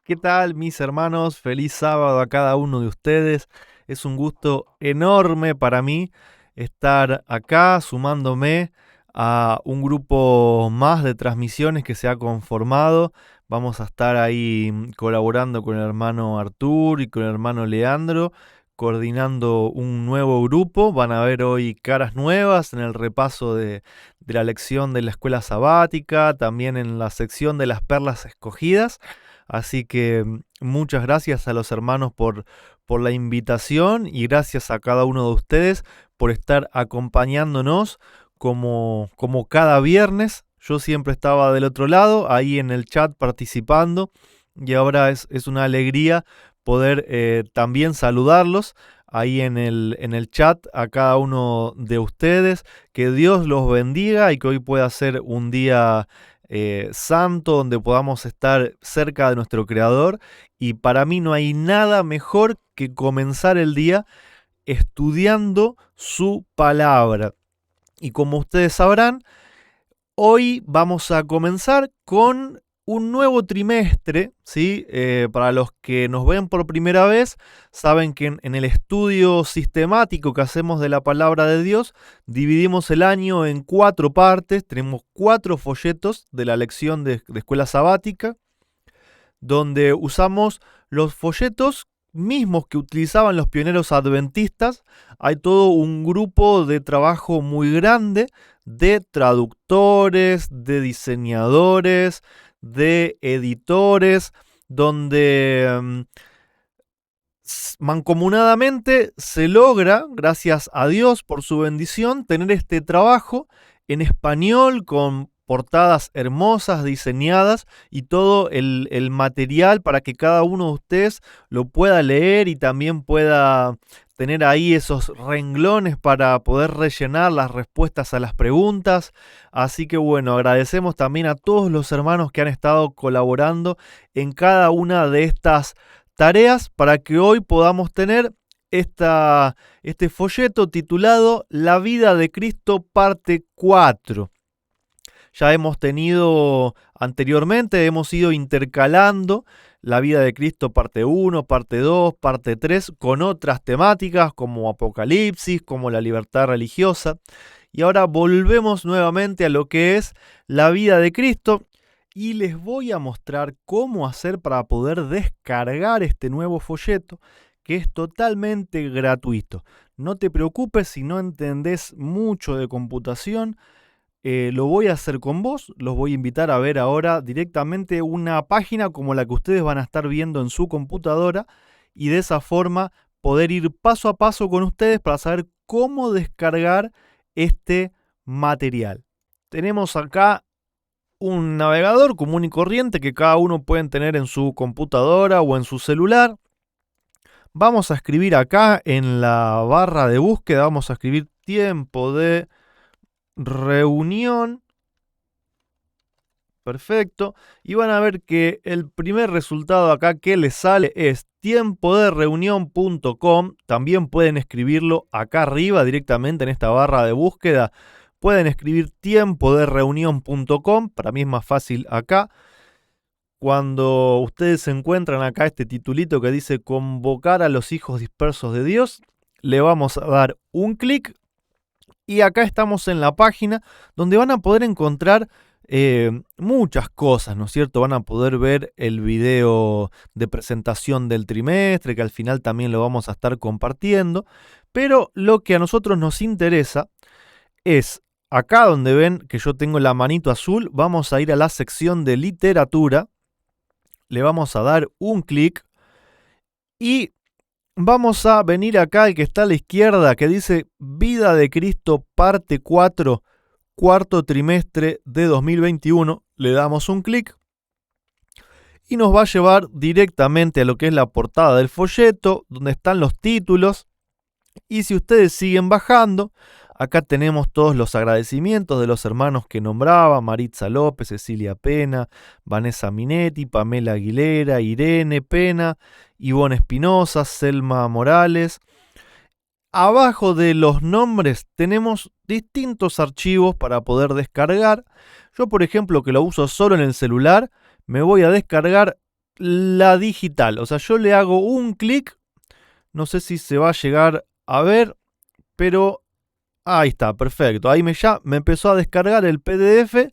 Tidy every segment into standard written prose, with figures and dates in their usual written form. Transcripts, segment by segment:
¿Qué tal, mis hermanos? Feliz sábado a cada uno de ustedes. Es un gusto enorme para mí estar acá sumándome a un grupo más de transmisiones que se ha conformado. Vamos a estar ahí colaborando con el hermano Artur y con el hermano Leandro, coordinando un nuevo grupo. Van a ver hoy caras nuevas en el repaso de la lección de la escuela sabática, también en la sección de las perlas escogidas. Así que muchas gracias a los hermanos por la invitación y gracias a cada uno de ustedes por estar acompañándonos como cada viernes. Yo siempre estaba del otro lado, ahí en el chat participando y ahora es una alegría poder también saludarlos ahí en el chat a cada uno de ustedes. Que Dios los bendiga y que hoy pueda ser un día santo, donde podamos estar cerca de nuestro Creador. Y para mí no hay nada mejor que comenzar el día estudiando su palabra. Y como ustedes sabrán, hoy vamos a comenzar con un nuevo trimestre, ¿sí? Para los que nos ven por primera vez, saben que en el estudio sistemático que hacemos de la palabra de Dios, dividimos el año en 4 partes, tenemos 4 folletos de la lección de escuela sabática, donde usamos los folletos mismos que utilizaban los pioneros adventistas. Hay todo un grupo de trabajo muy grande de traductores, de diseñadores, de editores, donde mancomunadamente se logra, gracias a Dios por su bendición, tener este trabajo en español con portadas hermosas diseñadas y todo el material para que cada uno de ustedes lo pueda leer y también pueda tener ahí esos renglones para poder rellenar las respuestas a las preguntas. Así que bueno, agradecemos también a todos los hermanos que han estado colaborando en cada una de estas tareas para que hoy podamos tener este folleto titulado La vida de Cristo parte 4. Ya hemos tenido anteriormente, hemos ido intercalando la vida de Cristo parte 1, parte 2, parte 3 con otras temáticas como Apocalipsis, como la libertad religiosa. Y ahora volvemos nuevamente a lo que es la vida de Cristo y les voy a mostrar cómo hacer para poder descargar este nuevo folleto que es totalmente gratuito. No te preocupes si no entendés mucho de computación. Lo voy a hacer con vos, los voy a invitar a ver ahora directamente una página como la que ustedes van a estar viendo en su computadora y de esa forma poder ir paso a paso con ustedes para saber cómo descargar este material. Tenemos acá un navegador común y corriente que cada uno pueden tener en su computadora o en su celular. Vamos a escribir acá en la barra de búsqueda, vamos a escribir tiempo de reunión. Perfecto. Y van a ver que el primer resultado acá que les sale es tiempodereunión.com. También pueden escribirlo acá arriba directamente en esta barra de búsqueda. Pueden escribir tiempodereunión.com. Para mí es más fácil acá. Cuando ustedes encuentran acá este titulito que dice convocar a los hijos dispersos de Dios, le vamos a dar un clic y acá estamos en la página donde van a poder encontrar muchas cosas, ¿no es cierto? Van a poder ver el video de presentación del trimestre, que al final también lo vamos a estar compartiendo, pero lo que a nosotros nos interesa es acá donde ven que yo tengo la manito azul, vamos a ir a la sección de literatura, le vamos a dar un clic y vamos a venir acá, el que está a la izquierda, que dice Vida de Cristo parte 4, cuarto trimestre de 2021. Le damos un clic y nos va a llevar directamente a lo que es la portada del folleto, donde están los títulos. Y si ustedes siguen bajando, acá tenemos todos los agradecimientos de los hermanos que nombraba: Maritza López, Cecilia Pena, Vanessa Minetti, Pamela Aguilera, Irene Pena, Ivonne Espinosa, Selma Morales. Abajo de los nombres tenemos distintos archivos para poder descargar. Yo, por ejemplo, que lo uso solo en el celular, me voy a descargar la digital. O sea, yo le hago un clic, no sé si se va a llegar a ver, pero ahí está, perfecto. Ahí ya me empezó a descargar el PDF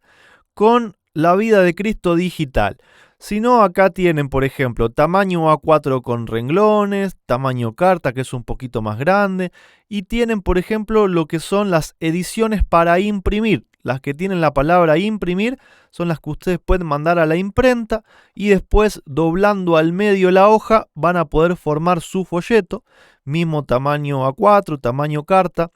con la vida de Cristo digital. Si no, acá tienen, por ejemplo, tamaño A4 con renglones, tamaño carta, que es un poquito más grande, y tienen, por ejemplo, lo que son las ediciones para imprimir. Las que tienen la palabra imprimir son las que ustedes pueden mandar a la imprenta y después, doblando al medio la hoja, van a poder formar su folleto, mismo tamaño A4, tamaño carta.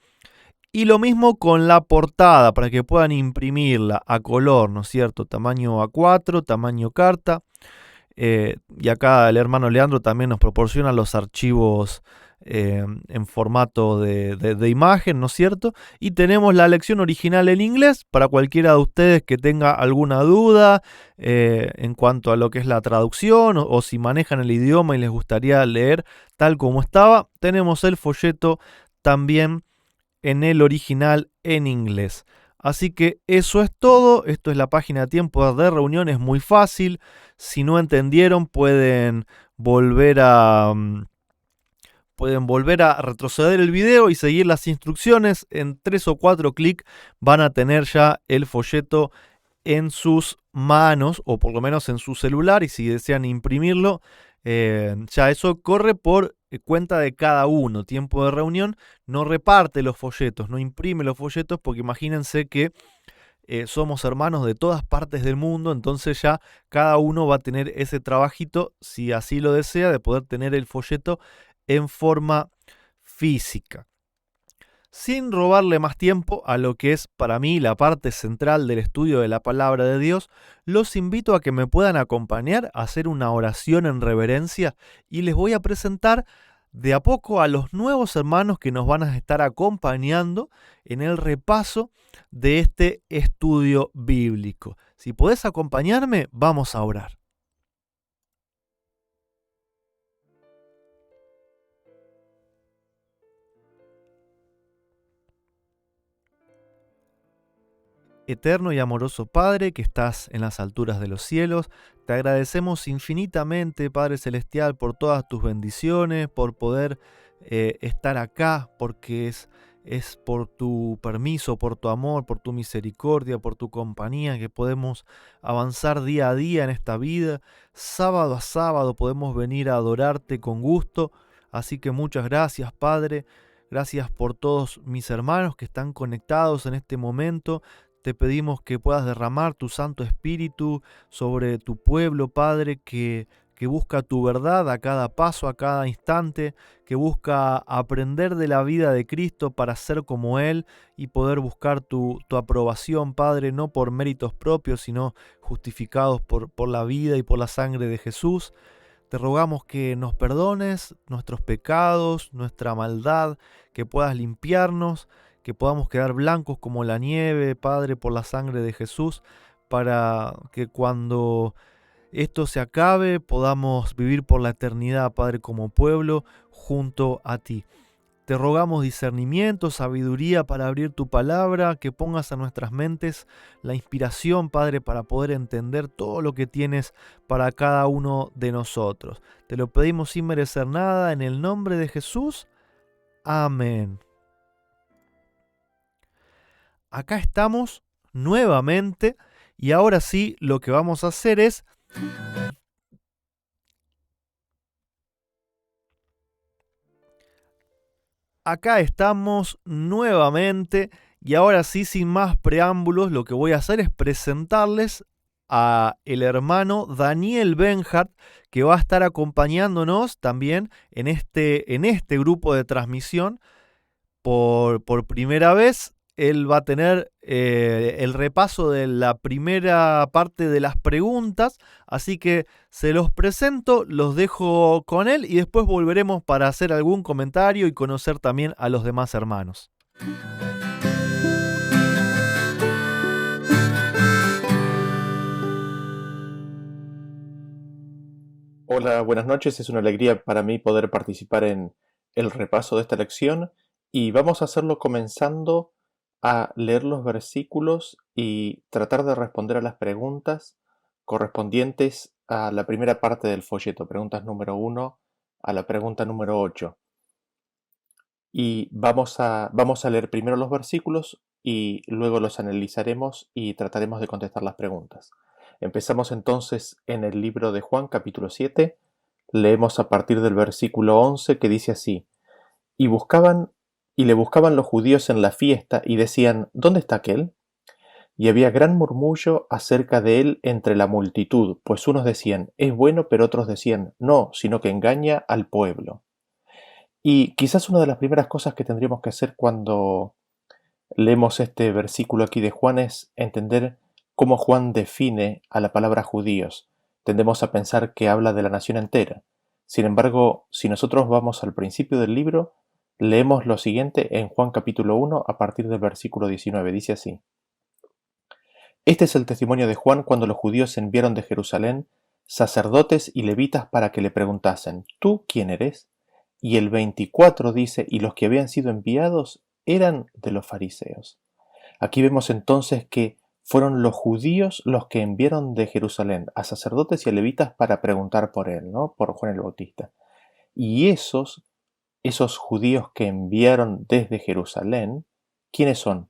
Y lo mismo con la portada, para que puedan imprimirla a color, ¿no es cierto? Tamaño A4, tamaño carta. Y acá el hermano Leandro también nos proporciona los archivos en formato de imagen, ¿no es cierto? Y tenemos la lección original en inglés para cualquiera de ustedes que tenga alguna duda en cuanto a lo que es la traducción o si manejan el idioma y les gustaría leer tal como estaba. Tenemos el folleto también en el original en inglés. Así que eso es todo. Esto es la página de tiempo de reunión. Es muy fácil. Si no entendieron, pueden volver a retroceder el video y seguir las instrucciones. En 3 o 4 clics van a tener ya el folleto en sus manos o por lo menos en su celular, y si desean imprimirlo, ya eso corre por cuenta de cada uno. Tiempo de reunión no reparte los folletos, no imprime los folletos, porque imagínense que somos hermanos de todas partes del mundo, entonces ya cada uno va a tener ese trabajito, si así lo desea, de poder tener el folleto en forma física. Sin robarle más tiempo a lo que es para mí la parte central del estudio de la palabra de Dios, los invito a que me puedan acompañar a hacer una oración en reverencia y les voy a presentar de a poco a los nuevos hermanos que nos van a estar acompañando en el repaso de este estudio bíblico. Si podés acompañarme, vamos a orar. Eterno y amoroso Padre, que estás en las alturas de los cielos, te agradecemos infinitamente, Padre Celestial, por todas tus bendiciones, por poder estar acá, porque es por tu permiso, por tu amor, por tu misericordia, por tu compañía, que podemos avanzar día a día en esta vida. Sábado a sábado podemos venir a adorarte con gusto. Así que muchas gracias, Padre. Gracias por todos mis hermanos que están conectados en este momento. Te pedimos que puedas derramar tu Santo Espíritu sobre tu pueblo, Padre, que busca tu verdad a cada paso, a cada instante, que busca aprender de la vida de Cristo para ser como Él y poder buscar tu aprobación, Padre, no por méritos propios, sino justificados por la vida y por la sangre de Jesús. Te rogamos que nos perdones nuestros pecados, nuestra maldad, que puedas limpiarnos, que podamos quedar blancos como la nieve, Padre, por la sangre de Jesús, para que cuando esto se acabe podamos vivir por la eternidad, Padre, como pueblo, junto a ti. Te rogamos discernimiento, sabiduría para abrir tu palabra, que pongas a nuestras mentes la inspiración, Padre, para poder entender todo lo que tienes para cada uno de nosotros. Te lo pedimos sin merecer nada, en el nombre de Jesús. Amén. Acá estamos nuevamente y ahora sí lo que vamos a hacer es acá estamos nuevamente y ahora sí, sin más preámbulos, lo que voy a hacer es presentarles a el hermano Daniel Benhart, que va a estar acompañándonos también en este grupo de transmisión. Por primera vez, él va a tener el repaso de la primera parte de las preguntas, así que se los presento, los dejo con él y después volveremos para hacer algún comentario y conocer también a los demás hermanos. Hola, buenas noches. Es una alegría para mí poder participar en el repaso de esta lección y vamos a hacerlo comenzando a leer los versículos y tratar de responder a las preguntas correspondientes a la primera parte del folleto, preguntas número 1 a la pregunta número 8. Y vamos a leer primero los versículos y luego los analizaremos y trataremos de contestar las preguntas. Empezamos entonces en el libro de Juan, capítulo 7. Leemos a partir del versículo 11 que dice así: Y buscaban, y le buscaban los judíos en la fiesta y decían: ¿Dónde está aquel? Y había gran murmullo acerca de él entre la multitud, pues unos decían: Es bueno, pero otros decían: No, sino que engaña al pueblo. Y quizás una de las primeras cosas que tendríamos que hacer cuando leemos este versículo aquí de Juan es entender cómo Juan define a la palabra judíos. Tendemos a pensar que habla de la nación entera. Sin embargo, si nosotros vamos al principio del libro, leemos lo siguiente en Juan capítulo 1 a partir del versículo 19. Dice así: Este es el testimonio de Juan cuando los judíos enviaron de Jerusalén sacerdotes y levitas para que le preguntasen: ¿Tú quién eres? Y el 24 dice: Y los que habían sido enviados eran de los fariseos. Aquí vemos entonces que fueron los judíos los que enviaron de Jerusalén a sacerdotes y a levitas para preguntar por él, ¿no? Por Juan el Bautista. Y esos judíos que enviaron desde Jerusalén, ¿quiénes son?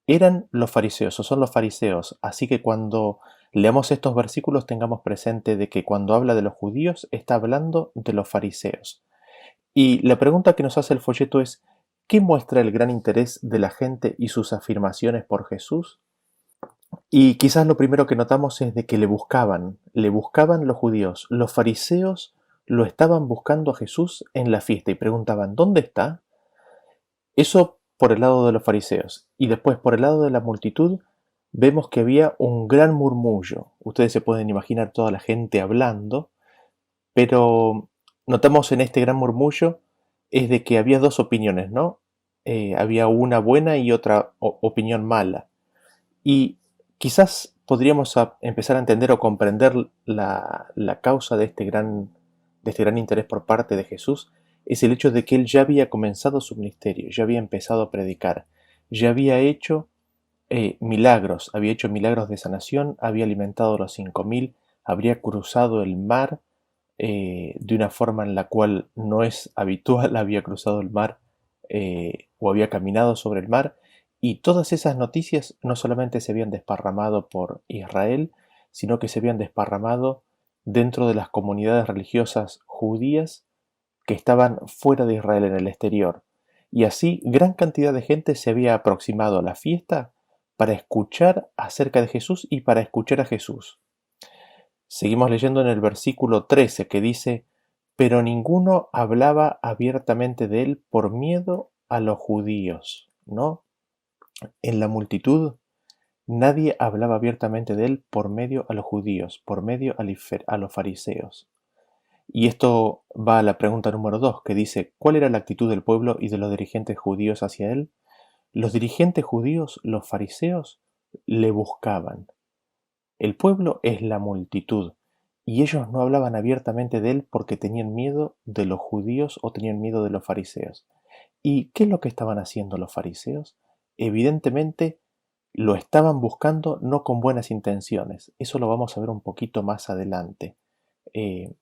Eran los fariseos, o son los fariseos. Así que cuando leamos estos versículos tengamos presente de que cuando habla de los judíos está hablando de los fariseos. Y la pregunta que nos hace el folleto es: ¿qué muestra el gran interés de la gente y sus afirmaciones por Jesús? Y quizás lo primero que notamos es de que le buscaban los judíos. Los fariseos lo estaban buscando a Jesús en la fiesta y preguntaban: ¿dónde está? Eso por el lado de los fariseos. Y después por el lado de la multitud vemos que había un gran murmullo. Ustedes se pueden imaginar toda la gente hablando, pero notamos en este gran murmullo es de que había dos opiniones, ¿no? Había una buena y otra opinión mala. Y quizás podríamos empezar a entender o comprender la causa de este gran interés por parte de Jesús, es el hecho de que él ya había comenzado su ministerio, ya había empezado a predicar, ya había hecho milagros, había hecho milagros de sanación, había alimentado a los 5.000, habría cruzado el mar de una forma en la cual no es habitual, había cruzado el mar o había caminado sobre el mar, y todas esas noticias no solamente se habían desparramado por Israel, sino que se habían desparramado dentro de las comunidades religiosas judías que estaban fuera de Israel en el exterior. Y así gran cantidad de gente se había aproximado a la fiesta para escuchar acerca de Jesús y para escuchar a Jesús. Seguimos leyendo en el versículo 13 que dice: Pero ninguno hablaba abiertamente de él por miedo a los judíos, ¿no? En la multitud nadie hablaba abiertamente de él por medio a los judíos, por medio a los fariseos. Y esto va a la pregunta número 2, que dice: ¿cuál era la actitud del pueblo y de los dirigentes judíos hacia él? Los dirigentes judíos, los fariseos, le buscaban. El pueblo es la multitud, y ellos no hablaban abiertamente de él porque tenían miedo de los judíos o tenían miedo de los fariseos. ¿Y qué es lo que estaban haciendo los fariseos? Evidentemente lo estaban buscando no con buenas intenciones. Eso lo vamos a ver un poquito más adelante eh,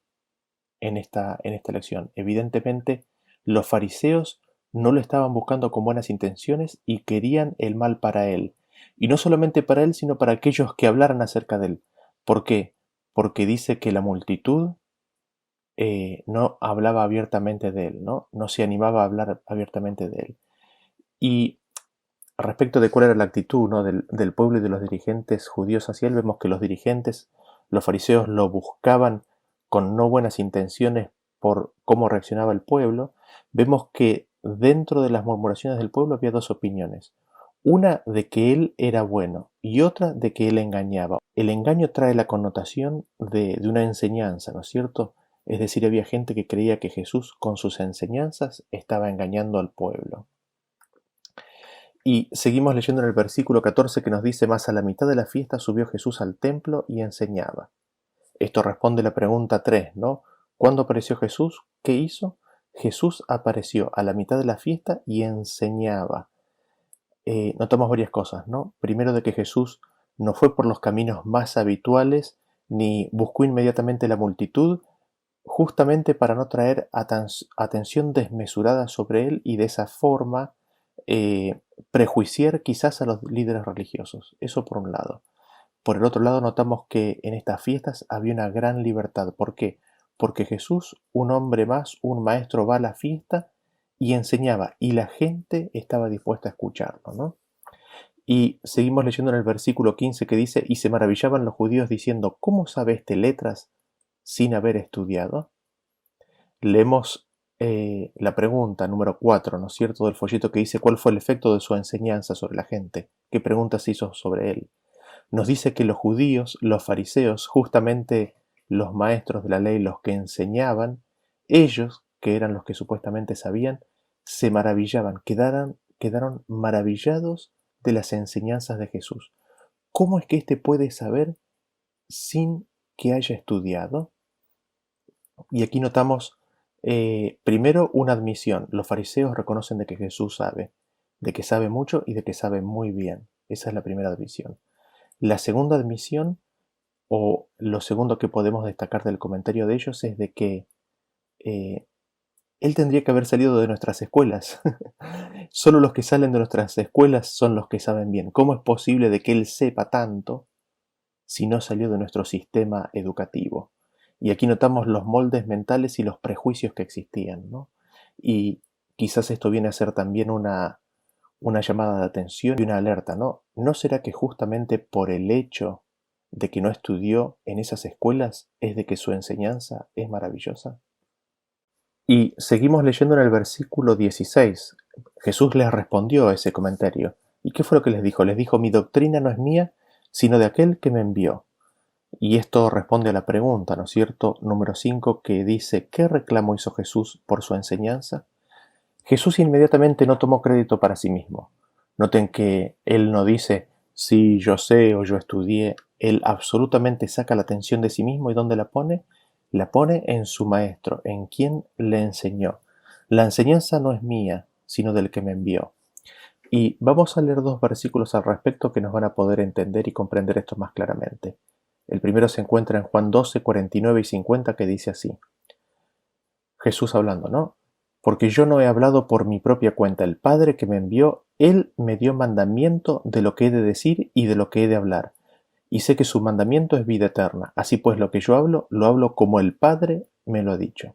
en esta lección. Evidentemente los fariseos no lo estaban buscando con buenas intenciones y querían el mal para él. Y no solamente para él, sino para aquellos que hablaran acerca de él. ¿Por qué? Porque dice que la multitud no hablaba abiertamente de él, ¿no? No se animaba a hablar abiertamente de él. Y respecto de cuál era la actitud, ¿no? del pueblo y de los dirigentes judíos hacia él, vemos que los dirigentes, los fariseos, lo buscaban con no buenas intenciones por cómo reaccionaba el pueblo. Vemos que dentro de las murmuraciones del pueblo había dos opiniones. Una de que él era bueno y otra de que él engañaba. El engaño trae la connotación de una enseñanza, ¿no es cierto? Es decir, había gente que creía que Jesús con sus enseñanzas estaba engañando al pueblo. Y seguimos leyendo en el versículo 14 que nos dice: Más a la mitad de la fiesta subió Jesús al templo y enseñaba. Esto responde la pregunta 3, ¿no? ¿Cuándo apareció Jesús? ¿Qué hizo? Jesús apareció a la mitad de la fiesta y enseñaba. Notamos varias cosas, ¿no? Primero, de que Jesús no fue por los caminos más habituales ni buscó inmediatamente la multitud, justamente para no traer atención desmesurada sobre él y de esa forma prejuiciar quizás a los líderes religiosos. Eso por un lado. Por el otro lado, notamos que en estas fiestas había una gran libertad. ¿Por qué? Porque Jesús, un hombre más, un maestro, va a la fiesta y enseñaba, y la gente estaba dispuesta a escucharlo, ¿no? Y seguimos leyendo en el versículo 15 que dice, y se maravillaban los judíos diciendo, ¿cómo sabe este letras sin haber estudiado? Leemos la pregunta número 4, ¿no es cierto?, del folleto que dice, ¿cuál fue el efecto de su enseñanza sobre la gente? ¿Qué preguntas hizo sobre él? Nos dice que los judíos, los fariseos, justamente los maestros de la ley, los que enseñaban, ellos, que eran los que supuestamente sabían, se maravillaban, quedaron maravillados de las enseñanzas de Jesús. ¿Cómo es que éste puede saber sin que haya estudiado? Y aquí notamos primero una admisión. Los fariseos reconocen de que Jesús sabe, de que sabe mucho y de que sabe muy bien. Esa es la primera admisión. La segunda admisión, o lo segundo que podemos destacar del comentario de ellos, es de que él tendría que haber salido de nuestras escuelas. Solo los que salen de nuestras escuelas son los que saben bien. ¿Cómo es posible de que él sepa tanto si no salió de nuestro sistema educativo? Y aquí notamos los moldes mentales y los prejuicios que existían, ¿no? Y quizás esto viene a ser también una llamada de atención y una alerta, ¿no? ¿No será que justamente por el hecho de que no estudió en esas escuelas es de que su enseñanza es maravillosa? Y seguimos leyendo en el versículo 16. Jesús les respondió a ese comentario. ¿Y qué fue lo que les dijo? Les dijo, mi doctrina no es mía, sino de aquel que me envió. Y esto responde a la pregunta, ¿no es cierto? Número 5, que dice, ¿qué reclamo hizo Jesús por su enseñanza? Jesús inmediatamente no tomó crédito para sí mismo. Noten que él no dice, sí, yo sé o yo estudié. Él absolutamente saca la atención de sí mismo y ¿dónde la pone? La pone en su maestro, en quien le enseñó. La enseñanza no es mía, sino del que me envió. Y vamos a leer dos versículos al respecto que nos van a poder entender y comprender esto más claramente. El primero se encuentra en Juan 12, 49 y 50, que dice así. Jesús hablando, ¿no? Porque yo no he hablado por mi propia cuenta. El Padre que me envió, Él me dio mandamiento de lo que he de decir y de lo que he de hablar. Y sé que su mandamiento es vida eterna. Así pues, lo que yo hablo, lo hablo como el Padre me lo ha dicho.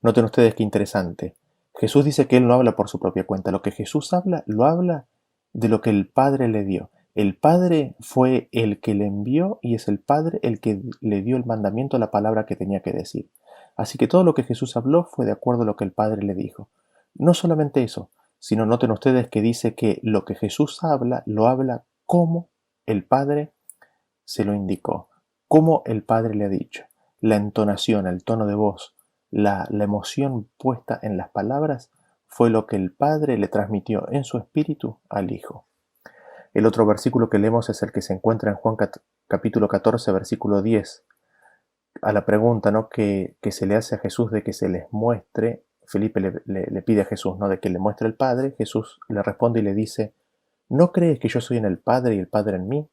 Noten ustedes qué interesante. Jesús dice que Él no habla por su propia cuenta. Lo que Jesús habla, lo habla de lo que el Padre le dio. El Padre fue el que le envió y es el Padre el que le dio el mandamiento, la palabra que tenía que decir. Así que todo lo que Jesús habló fue de acuerdo a lo que el Padre le dijo. No solamente eso, sino noten ustedes que dice que lo que Jesús habla, lo habla como el Padre se lo indicó, como el Padre le ha dicho. La entonación, el tono de voz, la emoción puesta en las palabras fue lo que el Padre le transmitió en su espíritu al Hijo. El otro versículo que leemos es el que se encuentra en Juan capítulo 14, versículo 10. A la pregunta, ¿no?, que se le hace a Jesús de que se les muestre, Felipe le pide a Jesús, ¿no?, de que le muestre el Padre. Jesús le responde y le dice, ¿no crees que yo soy en el Padre y el Padre en mí?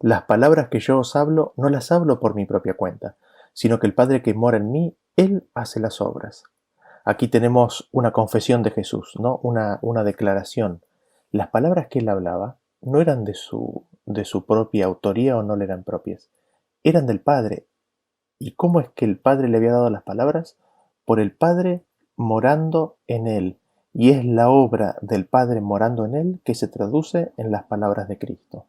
Las palabras que yo os hablo no las hablo por mi propia cuenta, sino que el Padre que mora en mí, Él hace las obras. Aquí tenemos una confesión de Jesús, ¿no?, una declaración. Las palabras que Él hablaba no eran de su propia autoría o no le eran propias, eran del Padre. ¿Y cómo es que el Padre le había dado las palabras? Por el Padre morando en Él. Y es la obra del Padre morando en Él que se traduce en las palabras de Cristo.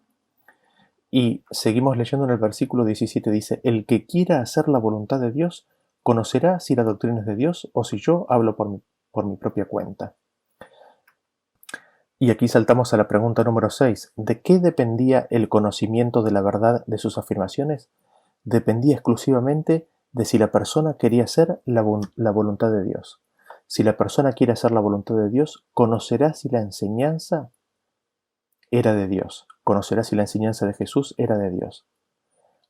Y seguimos leyendo en el versículo 17, dice, el que quiera hacer la voluntad de Dios, conocerá si la doctrina es de Dios o si yo hablo por mi propia cuenta. Y aquí saltamos a la pregunta número 6. ¿De qué dependía el conocimiento de la verdad de sus afirmaciones? Dependía exclusivamente de si la persona quería hacer la voluntad de Dios. Si la persona quiere hacer la voluntad de Dios, conocerá si la enseñanza era de Dios. Conocerá si la enseñanza de Jesús era de Dios.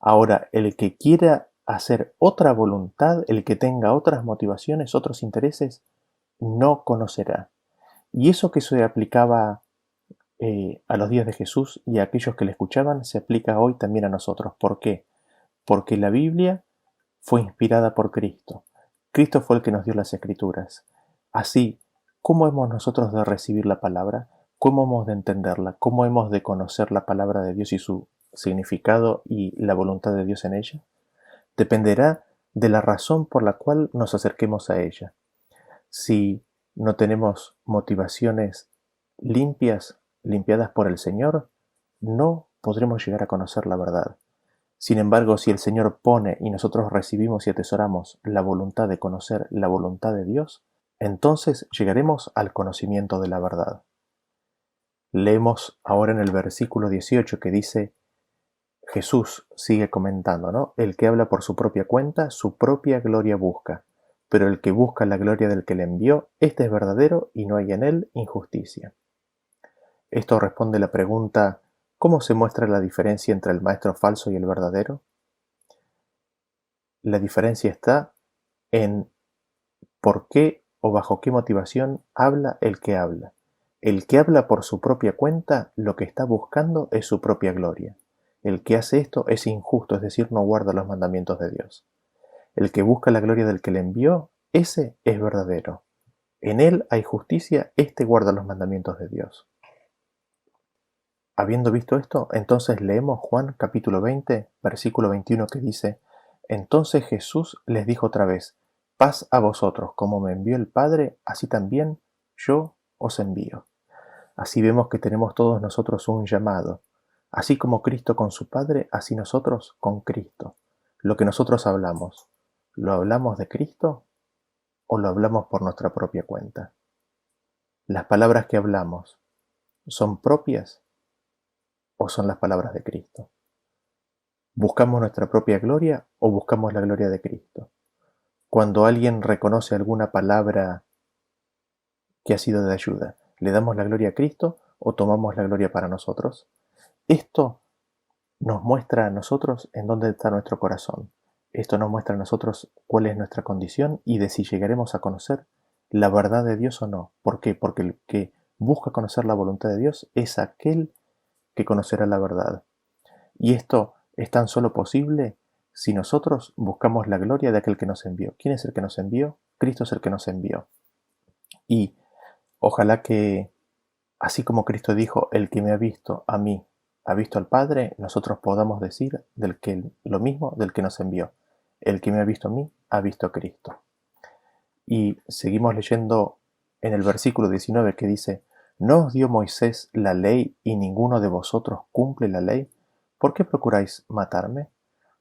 Ahora, el que quiera hacer otra voluntad, el que tenga otras motivaciones, otros intereses, no conocerá. Y eso que se aplicaba a los días de Jesús y a aquellos que le escuchaban, se aplica hoy también a nosotros. ¿Por qué? porque la Biblia fue inspirada por Cristo. Cristo fue el que nos dio las Escrituras. Así, ¿cómo hemos nosotros de recibir la palabra? ¿Cómo hemos de entenderla? ¿Cómo hemos de conocer la palabra de Dios y su significado y la voluntad de Dios en ella? Dependerá de la razón por la cual nos acerquemos a ella. Si no tenemos motivaciones limpiadas por el Señor, no podremos llegar a conocer la verdad. Sin embargo, si el Señor pone y nosotros recibimos y atesoramos la voluntad de conocer la voluntad de Dios, entonces llegaremos al conocimiento de la verdad. Leemos ahora en el versículo 18 que dice, Jesús sigue comentando, ¿no? El que habla por su propia cuenta, su propia gloria busca, pero el que busca la gloria del que le envió, este es verdadero y no hay en él injusticia. Esto responde la pregunta, ¿cómo se muestra la diferencia entre el maestro falso y el verdadero? La diferencia está en por qué o bajo qué motivación habla el que habla. El que habla por su propia cuenta, lo que está buscando es su propia gloria. El que hace esto es injusto, es decir, no guarda los mandamientos de Dios. El que busca la gloria del que le envió, ese es verdadero. En él hay justicia, éste guarda los mandamientos de Dios. Habiendo visto esto, entonces leemos Juan capítulo 20, versículo 21 que dice, Entonces Jesús les dijo otra vez, Paz a vosotros, como me envió el Padre, así también yo os envío. Así vemos que tenemos todos nosotros un llamado. Así como Cristo con su Padre, así nosotros con Cristo. Lo que nosotros hablamos, ¿lo hablamos de Cristo o lo hablamos por nuestra propia cuenta? ¿Las palabras que hablamos son propias o son las palabras de Cristo? ¿Buscamos nuestra propia gloria o buscamos la gloria de Cristo? Cuando alguien reconoce alguna palabra que ha sido de ayuda, ¿le damos la gloria a Cristo o tomamos la gloria para nosotros? Esto nos muestra a nosotros en dónde está nuestro corazón. Esto nos muestra a nosotros cuál es nuestra condición y de si llegaremos a conocer la verdad de Dios o no. ¿Por qué? Porque el que busca conocer la voluntad de Dios es aquel que conocerá la verdad. Y esto es tan solo posible si nosotros buscamos la gloria de aquel que nos envió. ¿Quién es el que nos envió? Cristo es el que nos envió. Y ojalá que, así como Cristo dijo, el que me ha visto a mí, ha visto al Padre, nosotros podamos decir lo mismo del que nos envió. El que me ha visto a mí, ha visto a Cristo. Y seguimos leyendo en el versículo 19 que dice, ¿no os dio Moisés la ley y ninguno de vosotros cumple la ley? ¿Por qué procuráis matarme?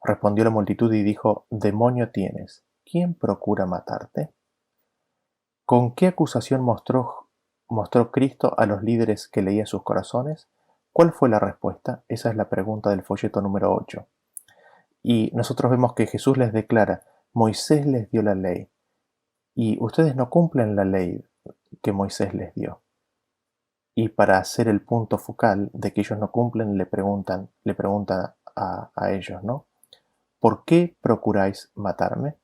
Respondió la multitud y dijo, demonio tienes, ¿quién procura matarte? ¿Con qué acusación mostró Cristo a los líderes que leía sus corazones? ¿Cuál fue la respuesta? Esa es la pregunta del folleto número 8. Y nosotros vemos que Jesús les declara, Moisés les dio la ley, y ustedes no cumplen la ley que Moisés les dio. Y para hacer el punto focal de que ellos no cumplen, le pregunta a ellos, ¿no? ¿Por qué procuráis matarme?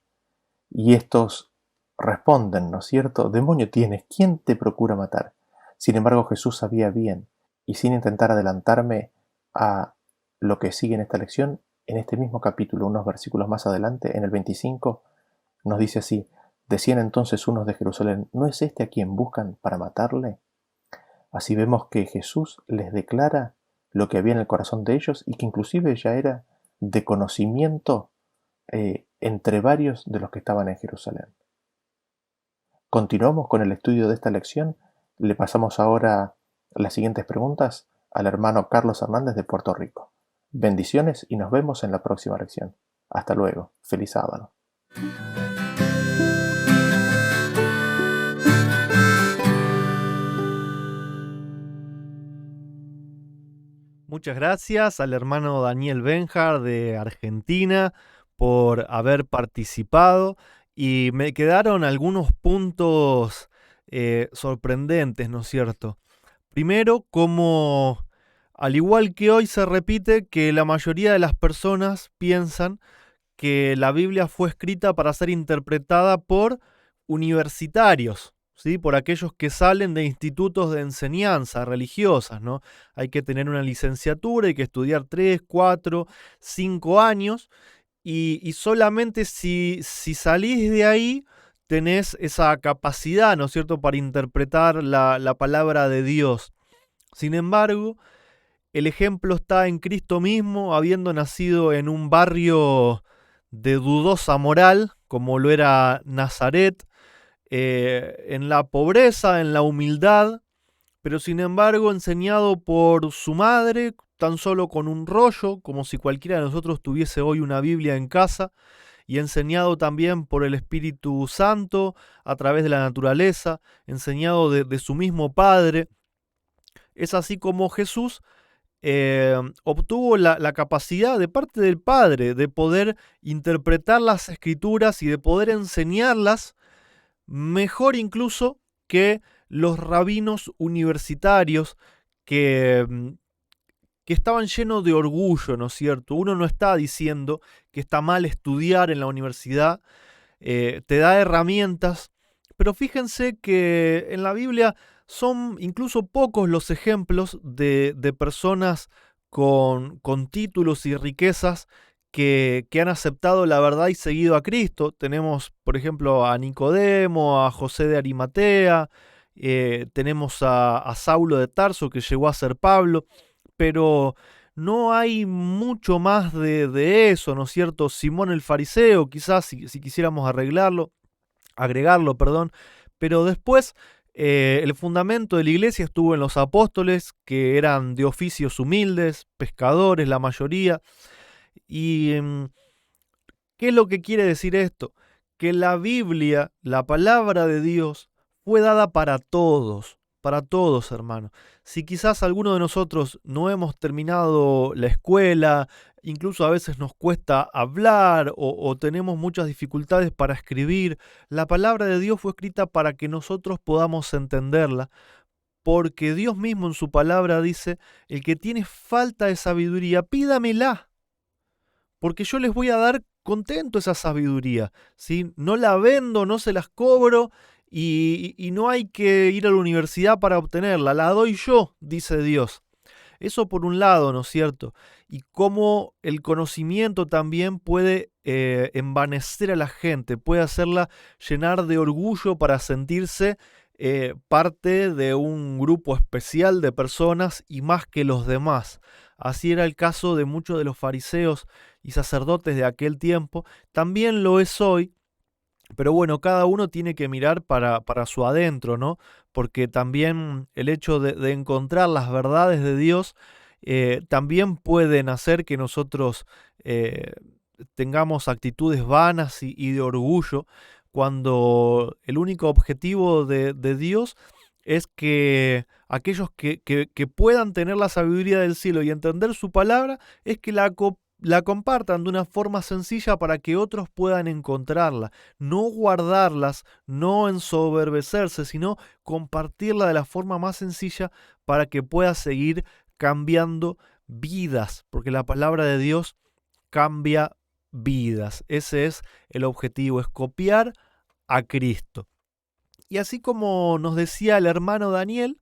Y estos responden, ¿no es cierto? Demonio tienes, ¿quién te procura matar? Sin embargo, Jesús sabía bien, y sin intentar adelantarme a lo que sigue en esta lección, en este mismo capítulo, unos versículos más adelante, en el 25, nos dice así, decían entonces unos de Jerusalén, ¿no es este a quien buscan para matarle? Así vemos que Jesús les declara lo que había en el corazón de ellos y que inclusive ya era de conocimiento entre varios de los que estaban en Jerusalén. Continuamos con el estudio de esta lección. Le pasamos ahora las siguientes preguntas al hermano Carlos Hernández de Puerto Rico. Bendiciones y nos vemos en la próxima lección. Hasta luego. Feliz sábado. Muchas gracias al hermano Daniel Benjar de Argentina por haber participado y me quedaron algunos puntos sorprendentes, ¿no es cierto? Primero, como al igual que hoy se repite que la mayoría de las personas piensan que la Biblia fue escrita para ser interpretada por universitarios, ¿sí? Por aquellos que salen de institutos de enseñanza religiosas, ¿no? Hay que tener una licenciatura, hay que estudiar 3, 4, 5 años y solamente si salís de ahí tenés esa capacidad, ¿no es cierto?, para interpretar la palabra de Dios. Sin embargo, el ejemplo está en Cristo mismo, habiendo nacido en un barrio de dudosa moral, como lo era Nazaret, en la pobreza, en la humildad, pero sin embargo enseñado por su madre, tan solo con un rollo, como si cualquiera de nosotros tuviese hoy una Biblia en casa, y enseñado también por el Espíritu Santo a través de la naturaleza, enseñado de su mismo Padre. Es así como Jesús obtuvo la capacidad de parte del Padre de poder interpretar las Escrituras y de poder enseñarlas mejor incluso que los rabinos universitarios que, que estaban llenos de orgullo, ¿no es cierto? Uno no está diciendo que está mal estudiar en la universidad, te da herramientas, pero fíjense que en la Biblia son incluso pocos los ejemplos de personas con títulos y riquezas que han aceptado la verdad y seguido a Cristo. Tenemos, por ejemplo, a Nicodemo, a José de Arimatea, tenemos a Saulo de Tarso, que llegó a ser Pablo, pero no hay mucho más de eso, ¿no es cierto? Simón el fariseo, quizás si quisiéramos agregarlo, perdón, pero después el fundamento de la iglesia estuvo en los apóstoles, que eran de oficios humildes, pescadores, la mayoría. ¿Y qué es lo que quiere decir esto? Que la Biblia, la palabra de Dios, fue dada para todos, hermanos. Si quizás alguno de nosotros no hemos terminado la escuela, incluso a veces nos cuesta hablar o tenemos muchas dificultades para escribir, la palabra de Dios fue escrita para que nosotros podamos entenderla, porque Dios mismo en su palabra dice, el que tiene falta de sabiduría, pídamela, porque yo les voy a dar contento esa sabiduría, ¿sí? No la vendo, no se las cobro y no hay que ir a la universidad para obtenerla, la doy yo, dice Dios. Eso por un lado, ¿no es cierto? Y cómo el conocimiento también puede envanecer a la gente, puede hacerla llenar de orgullo para sentirse parte de un grupo especial de personas y más que los demás. Así era el caso de muchos de los fariseos y sacerdotes de aquel tiempo. También lo es hoy, pero bueno, cada uno tiene que mirar para su adentro, ¿no? Porque también el hecho de encontrar las verdades de Dios también pueden hacer que nosotros tengamos actitudes vanas y de orgullo, cuando el único objetivo de Dios es que aquellos que puedan tener la sabiduría del cielo y entender su palabra, es que la compartan de una forma sencilla para que otros puedan encontrarla, no guardarlas, no ensoberbecerse, sino compartirla de la forma más sencilla para que pueda seguir cambiando vidas, porque la palabra de Dios cambia vidas. Ese es el objetivo, es copiar a Cristo. Y así como nos decía el hermano Daniel,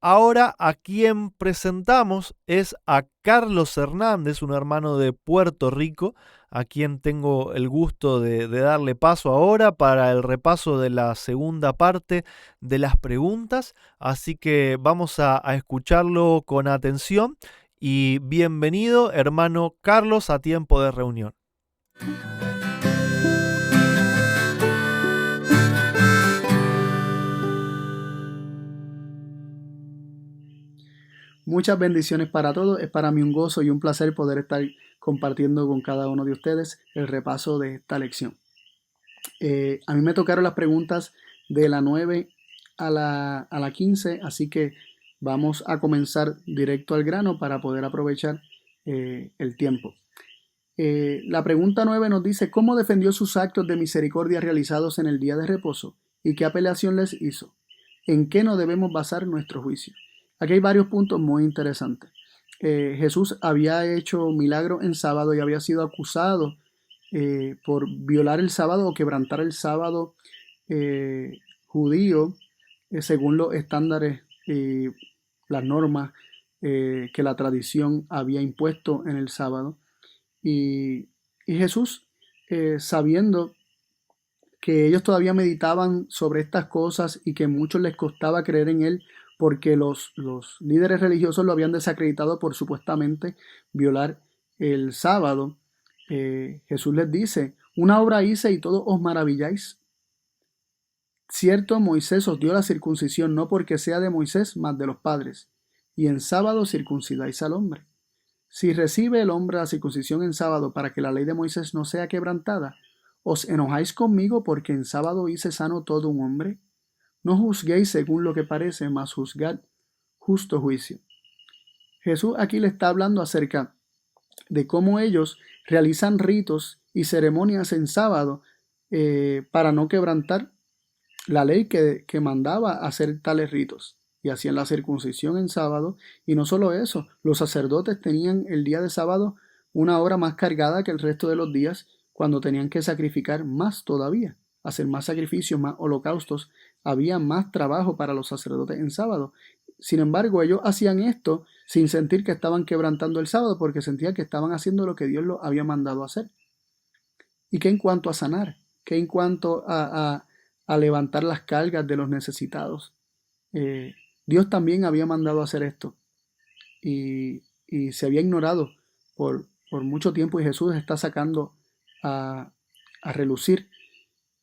ahora a quien presentamos es a Carlos Hernández, un hermano de Puerto Rico, a quien tengo el gusto de darle paso ahora para el repaso de la segunda parte de las preguntas. Así que vamos a escucharlo con atención y bienvenido, hermano Carlos, a Tiempo de Reunión. Muchas bendiciones para todos. Es para mí un gozo y un placer poder estar compartiendo con cada uno de ustedes el repaso de esta lección. A mí me tocaron las preguntas de la 9 a la 15, así que vamos a comenzar directo al grano para poder aprovechar el tiempo. La pregunta 9 nos dice: ¿cómo defendió sus actos de misericordia realizados en el día de reposo? ¿Y qué apelación les hizo? ¿En qué no debemos basar nuestro juicio? Aquí hay varios puntos muy interesantes. Jesús había hecho milagros en sábado y había sido acusado por violar el sábado o quebrantar el sábado judío según los estándares y las normas que la tradición había impuesto en el sábado. Y Y Jesús, sabiendo que ellos todavía meditaban sobre estas cosas y que a muchos les costaba creer en él porque los líderes religiosos lo habían desacreditado por supuestamente violar el sábado, Jesús les dice: una obra hice y todos os maravilláis. Cierto, Moisés os dio la circuncisión no porque sea de Moisés, mas de los padres, y en sábado circuncidáis al hombre. Si recibe el hombre la circuncisión en sábado para que la ley de Moisés no sea quebrantada, ¿os enojáis conmigo porque en sábado hice sano todo un hombre? No juzguéis según lo que parece, mas juzgad justo juicio. Jesús aquí le está hablando acerca de cómo ellos realizan ritos y ceremonias en sábado para no quebrantar la ley que mandaba hacer tales ritos. Y hacían la circuncisión en sábado. Y no solo eso, los sacerdotes tenían el día de sábado una hora más cargada que el resto de los días, cuando tenían que sacrificar más todavía, hacer más sacrificios, más holocaustos. Había más trabajo para los sacerdotes en sábado. Sin embargo, ellos hacían esto sin sentir que estaban quebrantando el sábado, porque sentían que estaban haciendo lo que Dios los había mandado hacer. ¿Y qué en cuanto a sanar? ¿Qué en cuanto a levantar las cargas de los necesitados? Dios también había mandado hacer esto y se había ignorado por mucho tiempo, y Jesús está sacando a relucir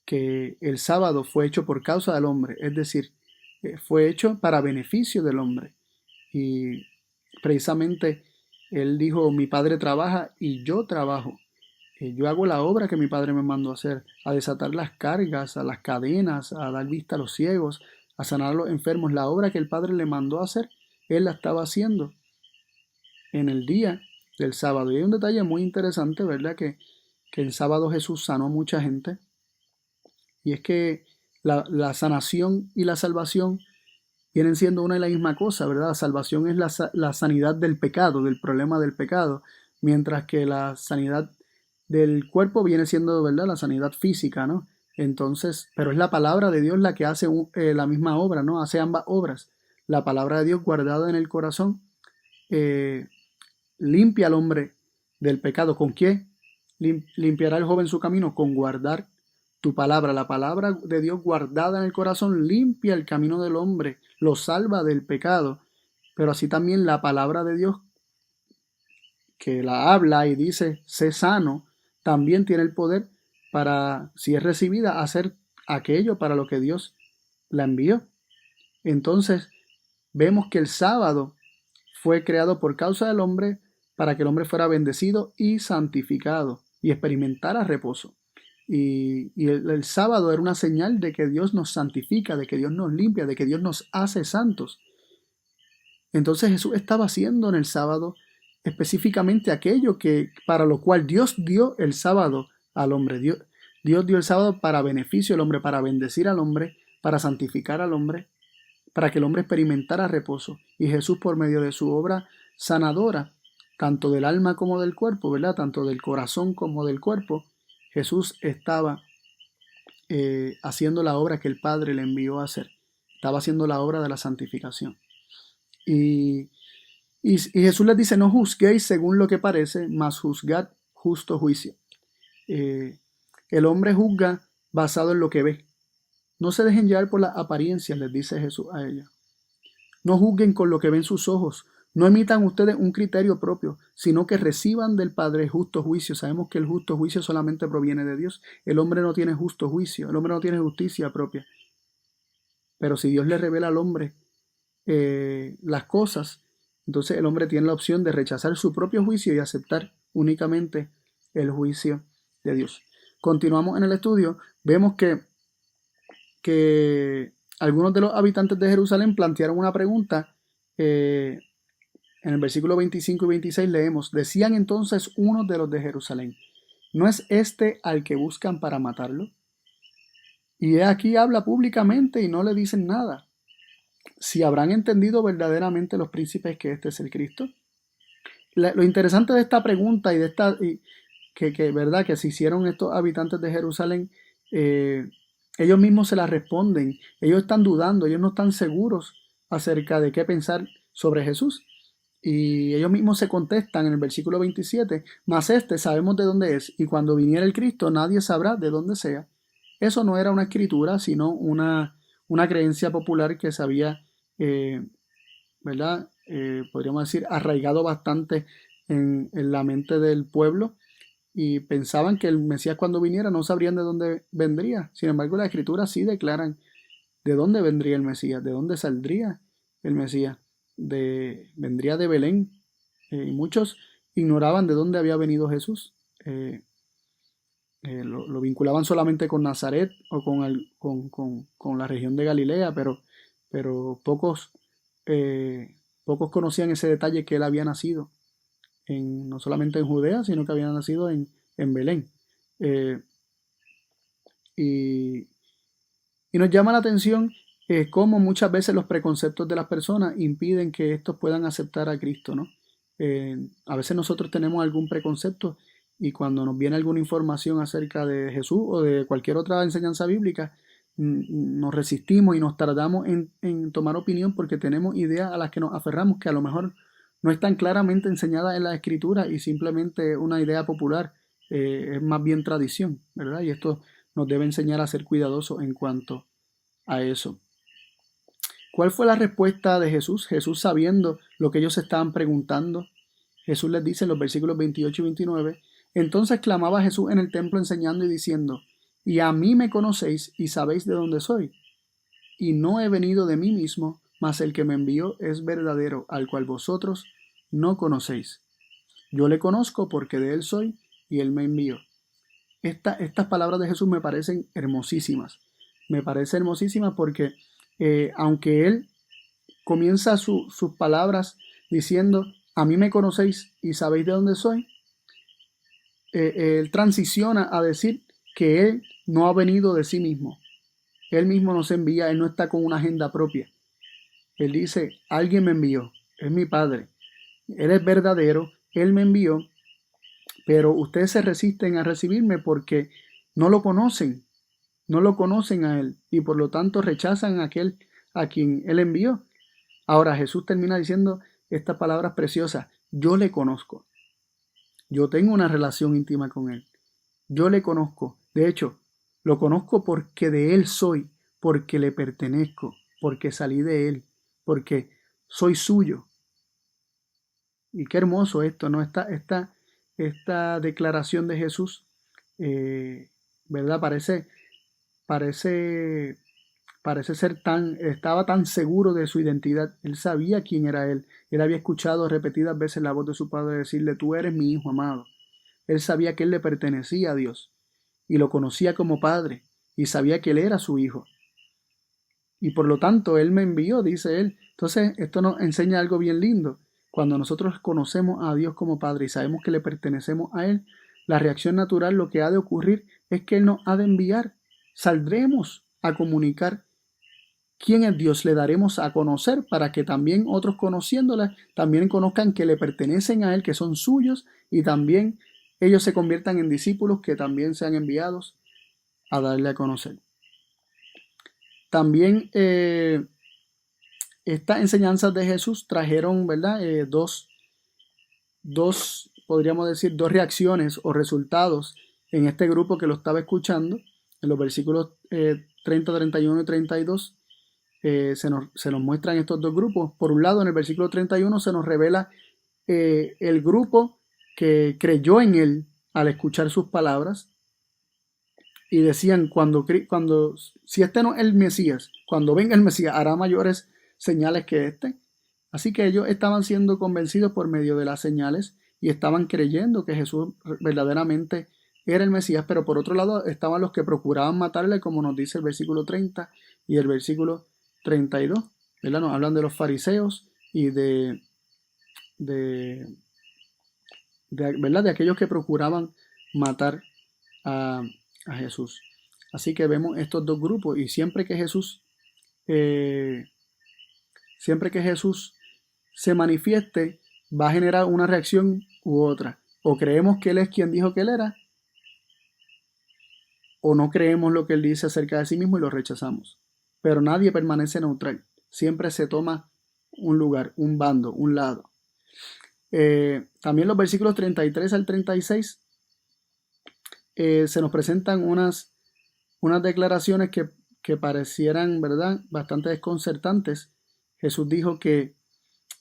que el sábado fue hecho por causa del hombre, es decir, fue hecho para beneficio del hombre. Y precisamente él dijo: mi Padre trabaja y yo trabajo. Yo hago la obra que mi Padre me mandó a hacer, a desatar las cargas, a las cadenas, a dar vista a los ciegos, a sanar a los enfermos. La obra que el Padre le mandó a hacer, él la estaba haciendo en el día del sábado. Y hay un detalle muy interesante, ¿verdad? Que en sábado Jesús sanó a mucha gente. Y es que la sanación y la salvación vienen siendo una y la misma cosa, ¿verdad? La salvación es la sanidad del pecado, del problema del pecado, mientras que la sanidad del cuerpo viene siendo, ¿verdad?, la sanidad física, ¿no? Entonces, pero es la palabra de Dios la que hace la misma obra, ¿no? Hace ambas obras. La palabra de Dios guardada en el corazón limpia al hombre del pecado. ¿Con qué limpiará el joven su camino? Con guardar tu palabra. La palabra de Dios guardada en el corazón limpia el camino del hombre, lo salva del pecado. Pero así también la palabra de Dios, que la habla y dice: sé sano, también tiene el poder para, si es recibida, hacer aquello para lo que Dios la envió. Entonces, vemos que el sábado fue creado por causa del hombre, para que el hombre fuera bendecido y santificado y experimentara reposo. Y el sábado era una señal de que Dios nos santifica, de que Dios nos limpia, de que Dios nos hace santos. Entonces Jesús estaba haciendo en el sábado específicamente aquello que para lo cual Dios dio el sábado al hombre. Dios dio el sábado para beneficio del hombre, para bendecir al hombre, para santificar al hombre, para que el hombre experimentara reposo. Y Jesús, por medio de su obra sanadora, tanto del alma como del cuerpo, ¿verdad?, tanto del corazón como del cuerpo, Jesús estaba haciendo la obra que el Padre le envió a hacer. Estaba haciendo la obra de la santificación. Y Jesús les dice: no juzguéis según lo que parece, mas juzgad justo juicio. El hombre juzga basado en lo que ve. No se dejen llevar por las apariencias, les dice Jesús a ellos. No juzguen con lo que ven sus ojos. No emitan ustedes un criterio propio, sino que reciban del Padre justo juicio. Sabemos que el justo juicio solamente proviene de Dios. El hombre no tiene justo juicio, el hombre no tiene justicia propia. Pero si Dios le revela al hombre las cosas, entonces el hombre tiene la opción de rechazar su propio juicio y aceptar únicamente el juicio de Dios. Continuamos en el estudio. Vemos que algunos de los habitantes de Jerusalén plantearon una pregunta. En el versículo 25 y 26 leemos: decían entonces unos de los de Jerusalén: ¿no es este al que buscan para matarlo? Y aquí habla públicamente y no le dicen nada. Si habrán entendido verdaderamente los príncipes que este es el Cristo. Lo interesante de esta pregunta y de esta verdad que se hicieron estos habitantes de Jerusalén, ellos mismos se la responden. Ellos están dudando, ellos no están seguros acerca de qué pensar sobre Jesús. Y ellos mismos se contestan en el versículo 27, mas este sabemos de dónde es, y cuando viniera el Cristo nadie sabrá de dónde sea. Eso no era una escritura, sino una creencia popular que se había, ¿verdad? Podríamos decir, arraigado bastante en la mente del pueblo, y pensaban que el Mesías cuando viniera no sabrían de dónde vendría. Sin embargo, las escrituras sí declaran de dónde vendría el Mesías, de dónde saldría el Mesías. Vendría de Belén. Y muchos ignoraban de dónde había venido Jesús. Lo vinculaban solamente con Nazaret o con la región de Galilea, pero pocos conocían ese detalle, que él había nacido no solamente en Judea, sino que había nacido en Belén. Eh, y, y nos llama la atención cómo muchas veces los preconceptos de las personas impiden que estos puedan aceptar a Cristo, ¿no? A veces nosotros tenemos algún preconcepto, y cuando nos viene alguna información acerca de Jesús o de cualquier otra enseñanza bíblica, nos resistimos y nos tardamos en tomar opinión, porque tenemos ideas a las que nos aferramos que a lo mejor no están claramente enseñadas en la Escritura, y simplemente una idea popular, es más bien tradición, ¿verdad? Y esto nos debe enseñar a ser cuidadosos en cuanto a eso. ¿Cuál fue la respuesta de Jesús? Jesús, sabiendo lo que ellos estaban preguntando, Jesús les dice en los versículos 28 y 29, entonces clamaba Jesús en el templo enseñando y diciendo, y a mí me conocéis y sabéis de dónde soy, y no he venido de mí mismo, mas el que me envió es verdadero, al cual vosotros no conocéis. Yo le conozco porque de él soy y él me envió. Estas palabras de Jesús me parecen hermosísimas. Me parece hermosísimas porque aunque él comienza sus palabras diciendo, a mí me conocéis y sabéis de dónde soy, él transiciona a decir que él no ha venido de sí mismo. Él mismo nos envía, él no está con una agenda propia. Él dice, alguien me envió, es mi Padre. Él es verdadero, él me envió, pero ustedes se resisten a recibirme porque no lo conocen a él, y por lo tanto rechazan a aquel a quien él envió. Ahora Jesús termina diciendo estas palabras preciosas, yo le conozco, yo tengo una relación íntima con él, yo le conozco, de hecho, lo conozco porque de él soy, porque le pertenezco, porque salí de él, porque soy suyo. Y qué hermoso esto, ¿no? Esta declaración de Jesús, ¿verdad? Parece, parece ser estaba tan seguro de su identidad. Él sabía quién era él. Él había escuchado repetidas veces la voz de su padre decirle, tú eres mi hijo amado. Él sabía que él le pertenecía a Dios y lo conocía como padre, y sabía que él era su hijo. Y por lo tanto, él me envió, dice él. Entonces, esto nos enseña algo bien lindo. Cuando nosotros conocemos a Dios como Padre y sabemos que le pertenecemos a Él, la reacción natural, lo que ha de ocurrir, es que Él nos ha de enviar. Saldremos a comunicar quién es Dios, le daremos a conocer para que también otros, conociéndola, también conozcan que le pertenecen a Él, que son suyos, y también ellos se conviertan en discípulos que también sean enviados a darle a conocer. También estas enseñanzas de Jesús trajeron, ¿verdad? Podríamos decir, dos reacciones o resultados en este grupo que lo estaba escuchando. En los versículos 30, 31 y 32 se nos muestran estos dos grupos. Por un lado, en el versículo 31 se nos revela el grupo que creyó en él al escuchar sus palabras, y decían, si este no es el Mesías, cuando venga el Mesías hará mayores señales que este. Así que ellos estaban siendo convencidos por medio de las señales y estaban creyendo que Jesús verdaderamente era el Mesías, pero por otro lado estaban los que procuraban matarle, como nos dice el versículo 30 y el versículo 32, ¿verdad? Nos hablan de los fariseos y ¿verdad? De aquellos que procuraban matar a Jesús. Así que vemos estos dos grupos, y siempre que Jesús se manifieste, va a generar una reacción u otra. O creemos que Él es quien dijo que Él era, o no creemos lo que Él dice acerca de sí mismo y lo rechazamos. Pero nadie permanece neutral. Siempre se toma un lugar, un bando, un lado. También los versículos 33 al 36 se nos presentan unas declaraciones que parecieran, ¿verdad?, bastante desconcertantes. Jesús dijo que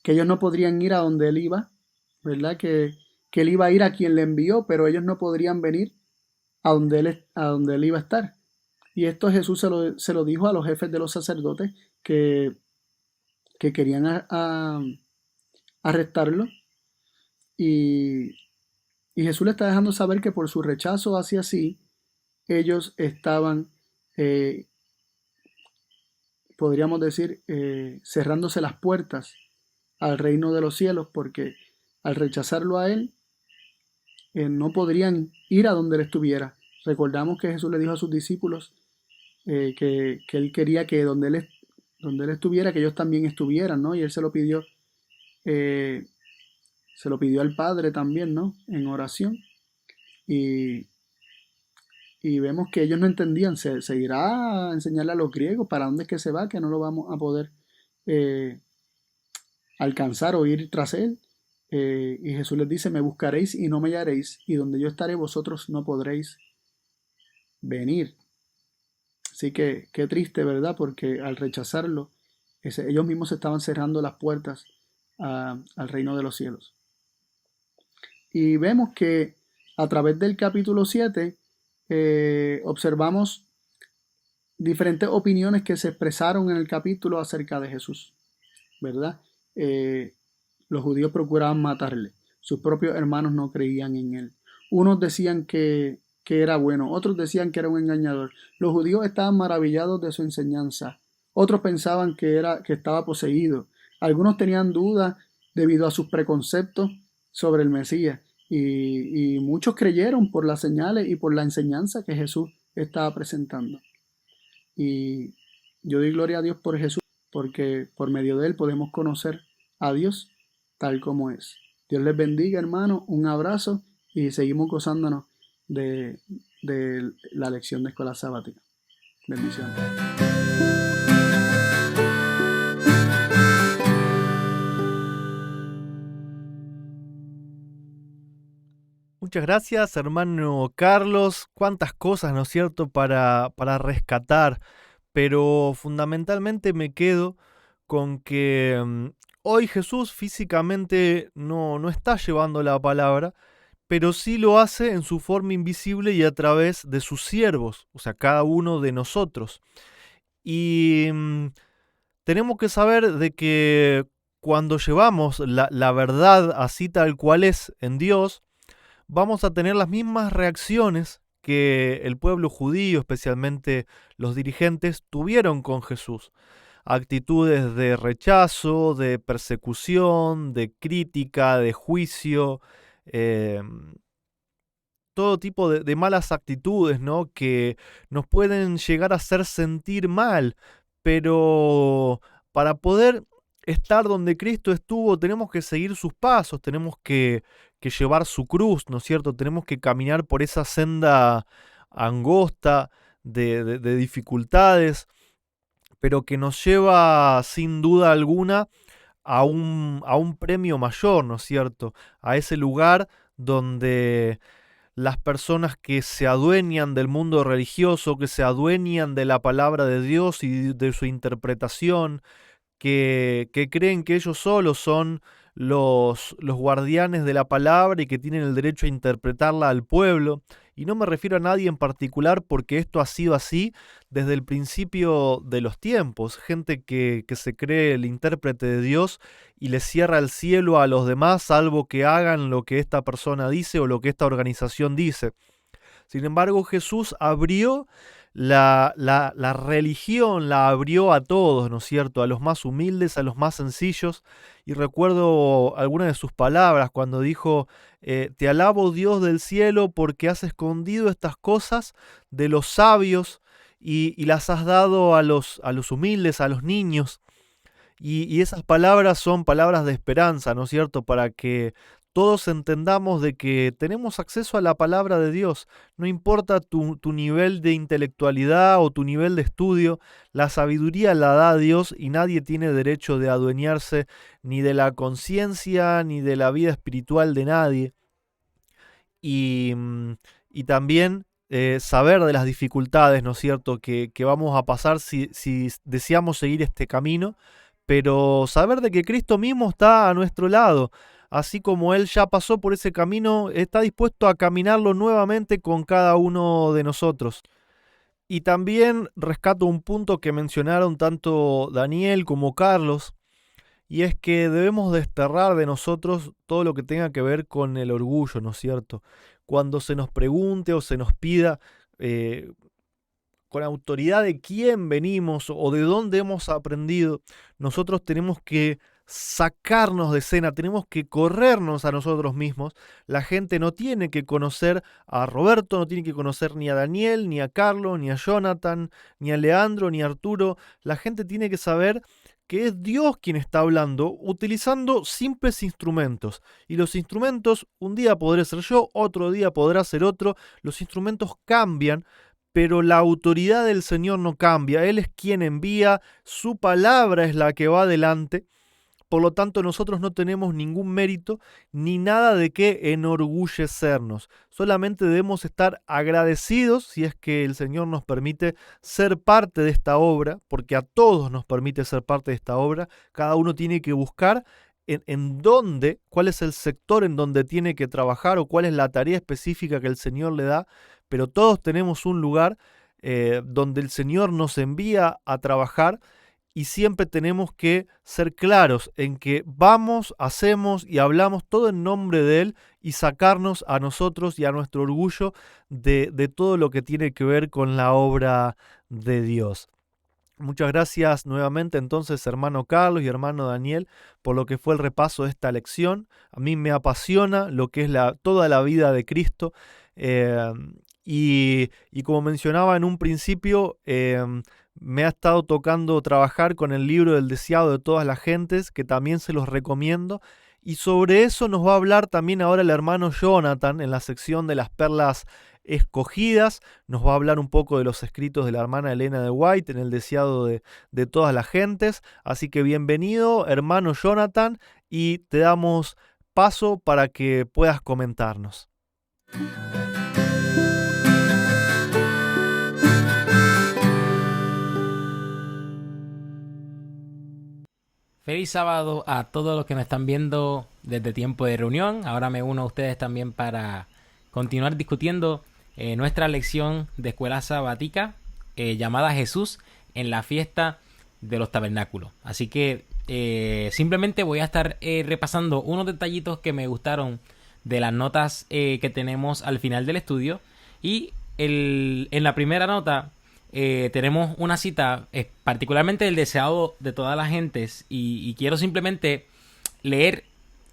ellos no podrían ir a donde él iba, ¿verdad? Que él iba a ir a quien le envió, pero ellos no podrían venir a donde él iba a estar. Y esto Jesús se lo dijo a los jefes de los sacerdotes que querían arrestarlo. Y Jesús le está dejando saber que por su rechazo hacia sí, ellos estaban, podríamos decir, cerrándose las puertas al reino de los cielos, porque al rechazarlo a él, no podrían ir a donde él estuviera. Recordamos que Jesús le dijo a sus discípulos que él quería que donde él estuviera, que ellos también estuvieran, ¿no? Y él se lo pidió al Padre también, ¿no?, en oración. Y vemos que ellos no entendían, se irá a enseñarle a los griegos para dónde es que se va, que no lo vamos a poder alcanzar o ir tras él. Y Jesús les dice: me buscaréis y no me hallaréis, y donde yo estaré vosotros no podréis venir. Así que qué triste, ¿verdad? Porque al rechazarlo, ellos mismos estaban cerrando las puertas al reino de los cielos. Y vemos que a través del capítulo 7 observamos diferentes opiniones que se expresaron en el capítulo acerca de Jesús, ¿verdad? Los judíos procuraban matarle. Sus propios hermanos no creían en él. Unos decían que era bueno, otros decían que era un engañador. Los judíos estaban maravillados de su enseñanza. Otros pensaban que estaba poseído. Algunos tenían dudas debido a sus preconceptos sobre el Mesías. Y muchos creyeron por las señales y por la enseñanza que Jesús estaba presentando. Y yo doy gloria a Dios por Jesús, porque por medio de él podemos conocer a Dios tal como es. Dios les bendiga, hermano. Un abrazo y seguimos gozándonos de la lección de escuela sabática. Bendiciones. Muchas gracias, hermano Carlos. Cuántas cosas, ¿no es cierto?, para rescatar. Pero fundamentalmente me quedo con que hoy Jesús físicamente no está llevando la palabra, pero sí lo hace en su forma invisible y a través de sus siervos, o sea, cada uno de nosotros. Y tenemos que saber de que cuando llevamos la verdad así tal cual es en Dios, vamos a tener las mismas reacciones que el pueblo judío, especialmente los dirigentes, tuvieron con Jesús. Actitudes de rechazo, de persecución, de crítica, de juicio, todo tipo de malas actitudes, ¿no?, que nos pueden llegar a hacer sentir mal, pero para poder estar donde Cristo estuvo tenemos que seguir sus pasos, tenemos que llevar su cruz, ¿no es cierto? Tenemos que caminar por esa senda angosta de dificultades, pero que nos lleva sin duda alguna a un premio mayor, ¿no es cierto? A ese lugar donde las personas que se adueñan del mundo religioso, que se adueñan de la palabra de Dios y de su interpretación, que creen que ellos solos son los guardianes de la palabra y que tienen el derecho a interpretarla al pueblo. Y no me refiero a nadie en particular porque esto ha sido así desde el principio de los tiempos. Gente que se cree el intérprete de Dios y le cierra el cielo a los demás salvo que hagan lo que esta persona dice o lo que esta organización dice. Sin embargo, Jesús abrió la religión, la abrió a todos, ¿no es cierto? A los más humildes, a los más sencillos. Y recuerdo algunas de sus palabras cuando dijo: te alabo, Dios del cielo, porque has escondido estas cosas de los sabios y las has dado a los humildes, a los niños. Y esas palabras son palabras de esperanza, ¿no es cierto?, para que todos entendamos de que tenemos acceso a la palabra de Dios. No importa tu nivel de intelectualidad o tu nivel de estudio, la sabiduría la da Dios y nadie tiene derecho de adueñarse ni de la conciencia ni de la vida espiritual de nadie. Y también saber de las dificultades, ¿no es cierto?, que vamos a pasar si deseamos seguir este camino, pero saber de que Cristo mismo está a nuestro lado. Así como Él ya pasó por ese camino, está dispuesto a caminarlo nuevamente con cada uno de nosotros. Y también rescato un punto que mencionaron tanto Daniel como Carlos, y es que debemos desterrar de nosotros todo lo que tenga que ver con el orgullo, ¿no es cierto? Cuando se nos pregunte o se nos pida con autoridad de quién venimos o de dónde hemos aprendido, nosotros tenemos que sacarnos de escena, tenemos que corrernos a nosotros mismos. La gente no tiene que conocer a Roberto, no tiene que conocer ni a Daniel, ni a Carlos, ni a Jonathan, ni a Leandro, ni a Arturo. La gente tiene que saber que es Dios quien está hablando utilizando simples instrumentos. Y los instrumentos, un día podré ser yo, otro día podrá ser otro. Los instrumentos cambian, pero la autoridad del Señor no cambia. Él es quien envía, su palabra es la que va adelante. Por lo tanto, nosotros no tenemos ningún mérito ni nada de qué enorgullecernos. Solamente debemos estar agradecidos si es que el Señor nos permite ser parte de esta obra, porque a todos nos permite ser parte de esta obra. Cada uno tiene que buscar en dónde, cuál es el sector en donde tiene que trabajar o cuál es la tarea específica que el Señor le da, pero todos tenemos un lugar donde el Señor nos envía a trabajar. Y siempre tenemos que ser claros en que vamos, hacemos y hablamos todo en nombre de Él y sacarnos a nosotros y a nuestro orgullo de todo lo que tiene que ver con la obra de Dios. Muchas gracias nuevamente entonces, hermano Carlos y hermano Daniel, por lo que fue el repaso de esta lección. A mí me apasiona lo que es toda la vida de Cristo. Y como mencionaba en un principio, me ha estado tocando trabajar con el libro del deseado de todas las gentes, que también se los recomiendo. Y sobre eso nos va a hablar también ahora el hermano Jonathan en la sección de las perlas escogidas. Nos va a hablar un poco de los escritos de la hermana Elena de White en el deseado de todas las gentes. Así que bienvenido, hermano Jonathan, y te damos paso para que puedas comentarnos. Feliz sábado a todos los que nos están viendo desde tiempo de reunión. Ahora me uno a ustedes también para continuar discutiendo nuestra lección de escuela sabática llamada Jesús en la fiesta de los tabernáculos. Así que simplemente voy a estar repasando unos detallitos que me gustaron de las notas que tenemos al final del estudio. Y en la primera nota tenemos una cita particularmente del deseado de todas las gentes y quiero simplemente leer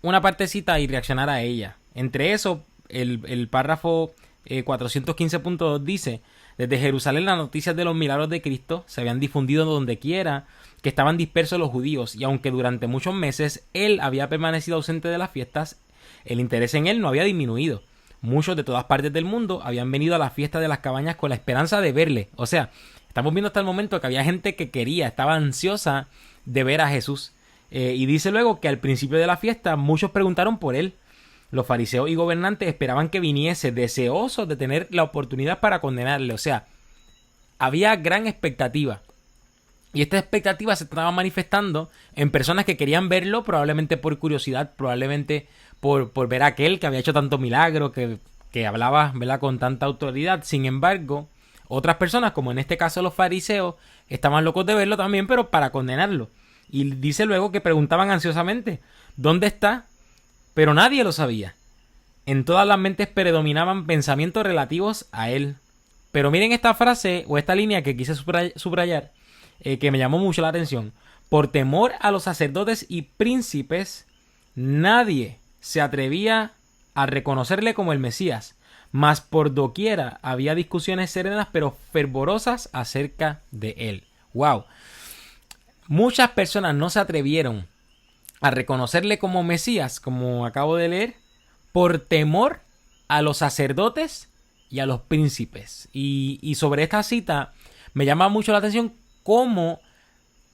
una partecita y reaccionar a ella. Entre eso, el párrafo 415.2 dice: desde Jerusalén las noticias de los milagros de Cristo se habían difundido donde quiera que estaban dispersos los judíos, y aunque durante muchos meses él había permanecido ausente de las fiestas, el interés en él no había disminuido. Muchos de todas partes del mundo habían venido a la fiesta de las cabañas con la esperanza de verle. O sea, estamos viendo hasta el momento que había gente que estaba ansiosa de ver a Jesús. Y dice luego que al principio de la fiesta muchos preguntaron por él. Los fariseos y gobernantes esperaban que viniese, deseosos de tener la oportunidad para condenarle. O sea, había gran expectativa. Y esta expectativa se estaba manifestando en personas que querían verlo, probablemente por curiosidad, probablemente por ver a aquel que había hecho tanto milagro, que hablaba, ¿verdad?, con tanta autoridad. Sin embargo, otras personas, como en este caso los fariseos, estaban locos de verlo también, pero para condenarlo. Y dice luego que preguntaban ansiosamente: ¿dónde está? Pero nadie lo sabía. En todas las mentes predominaban pensamientos relativos a él. Pero miren esta frase o esta línea que quise subrayar, que me llamó mucho la atención. Por temor a los sacerdotes y príncipes, nadie se atrevía a reconocerle como el Mesías, mas por doquiera había discusiones serenas pero fervorosas acerca de él. ¡Wow! Muchas personas no se atrevieron a reconocerle como Mesías, como acabo de leer, por temor a los sacerdotes y a los príncipes. Y sobre esta cita me llama mucho la atención cómo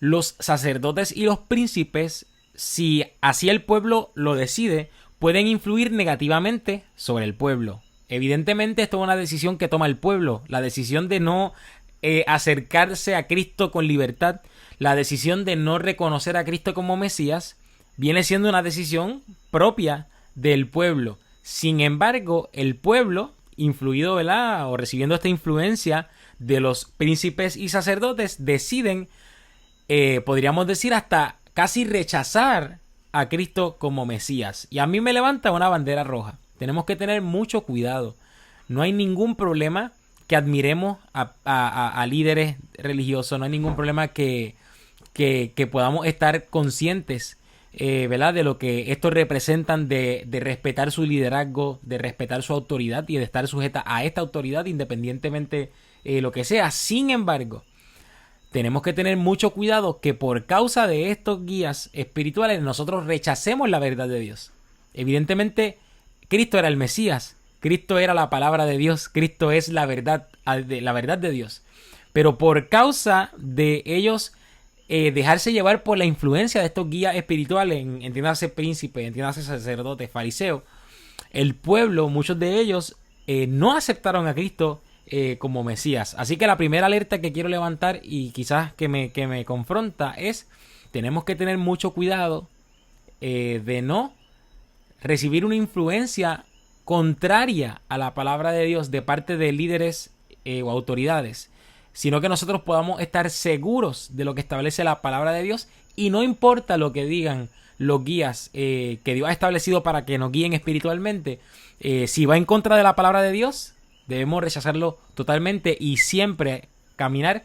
los sacerdotes y los príncipes, si así el pueblo lo decide, pueden influir negativamente sobre el pueblo. Evidentemente esto es una decisión que toma el pueblo, la decisión de no acercarse a Cristo con libertad, la decisión de no reconocer a Cristo como Mesías, viene siendo una decisión propia del pueblo. Sin embargo, el pueblo, influido, ¿verdad?, o recibiendo esta influencia de los príncipes y sacerdotes, deciden, podríamos decir, hasta casi rechazar a Cristo como Mesías. Y a mí me levanta una bandera roja. Tenemos que tener mucho cuidado. No hay ningún problema que admiremos a líderes religiosos. No hay ningún problema que podamos estar conscientes, ¿verdad?, de lo que estos representan, de respetar su liderazgo, de respetar su autoridad y de estar sujeta a esta autoridad independientemente lo que sea. Sin embargo, tenemos que tener mucho cuidado que por causa de estos guías espirituales nosotros rechacemos la verdad de Dios. Evidentemente, Cristo era el Mesías, Cristo era la palabra de Dios, Cristo es la verdad de Dios. Pero por causa de ellos dejarse llevar por la influencia de estos guías espirituales, entiéndase príncipes, entiéndase sacerdotes, fariseos, el pueblo, muchos de ellos no aceptaron a Cristo como Mesías. Así que la primera alerta que quiero levantar y quizás que me confronta es: tenemos que tener mucho cuidado de no recibir una influencia contraria a la palabra de Dios de parte de líderes o autoridades, sino que nosotros podamos estar seguros de lo que establece la palabra de Dios, y no importa lo que digan los guías que Dios ha establecido para que nos guíen espiritualmente, si va en contra de la palabra de Dios, debemos rechazarlo totalmente y siempre caminar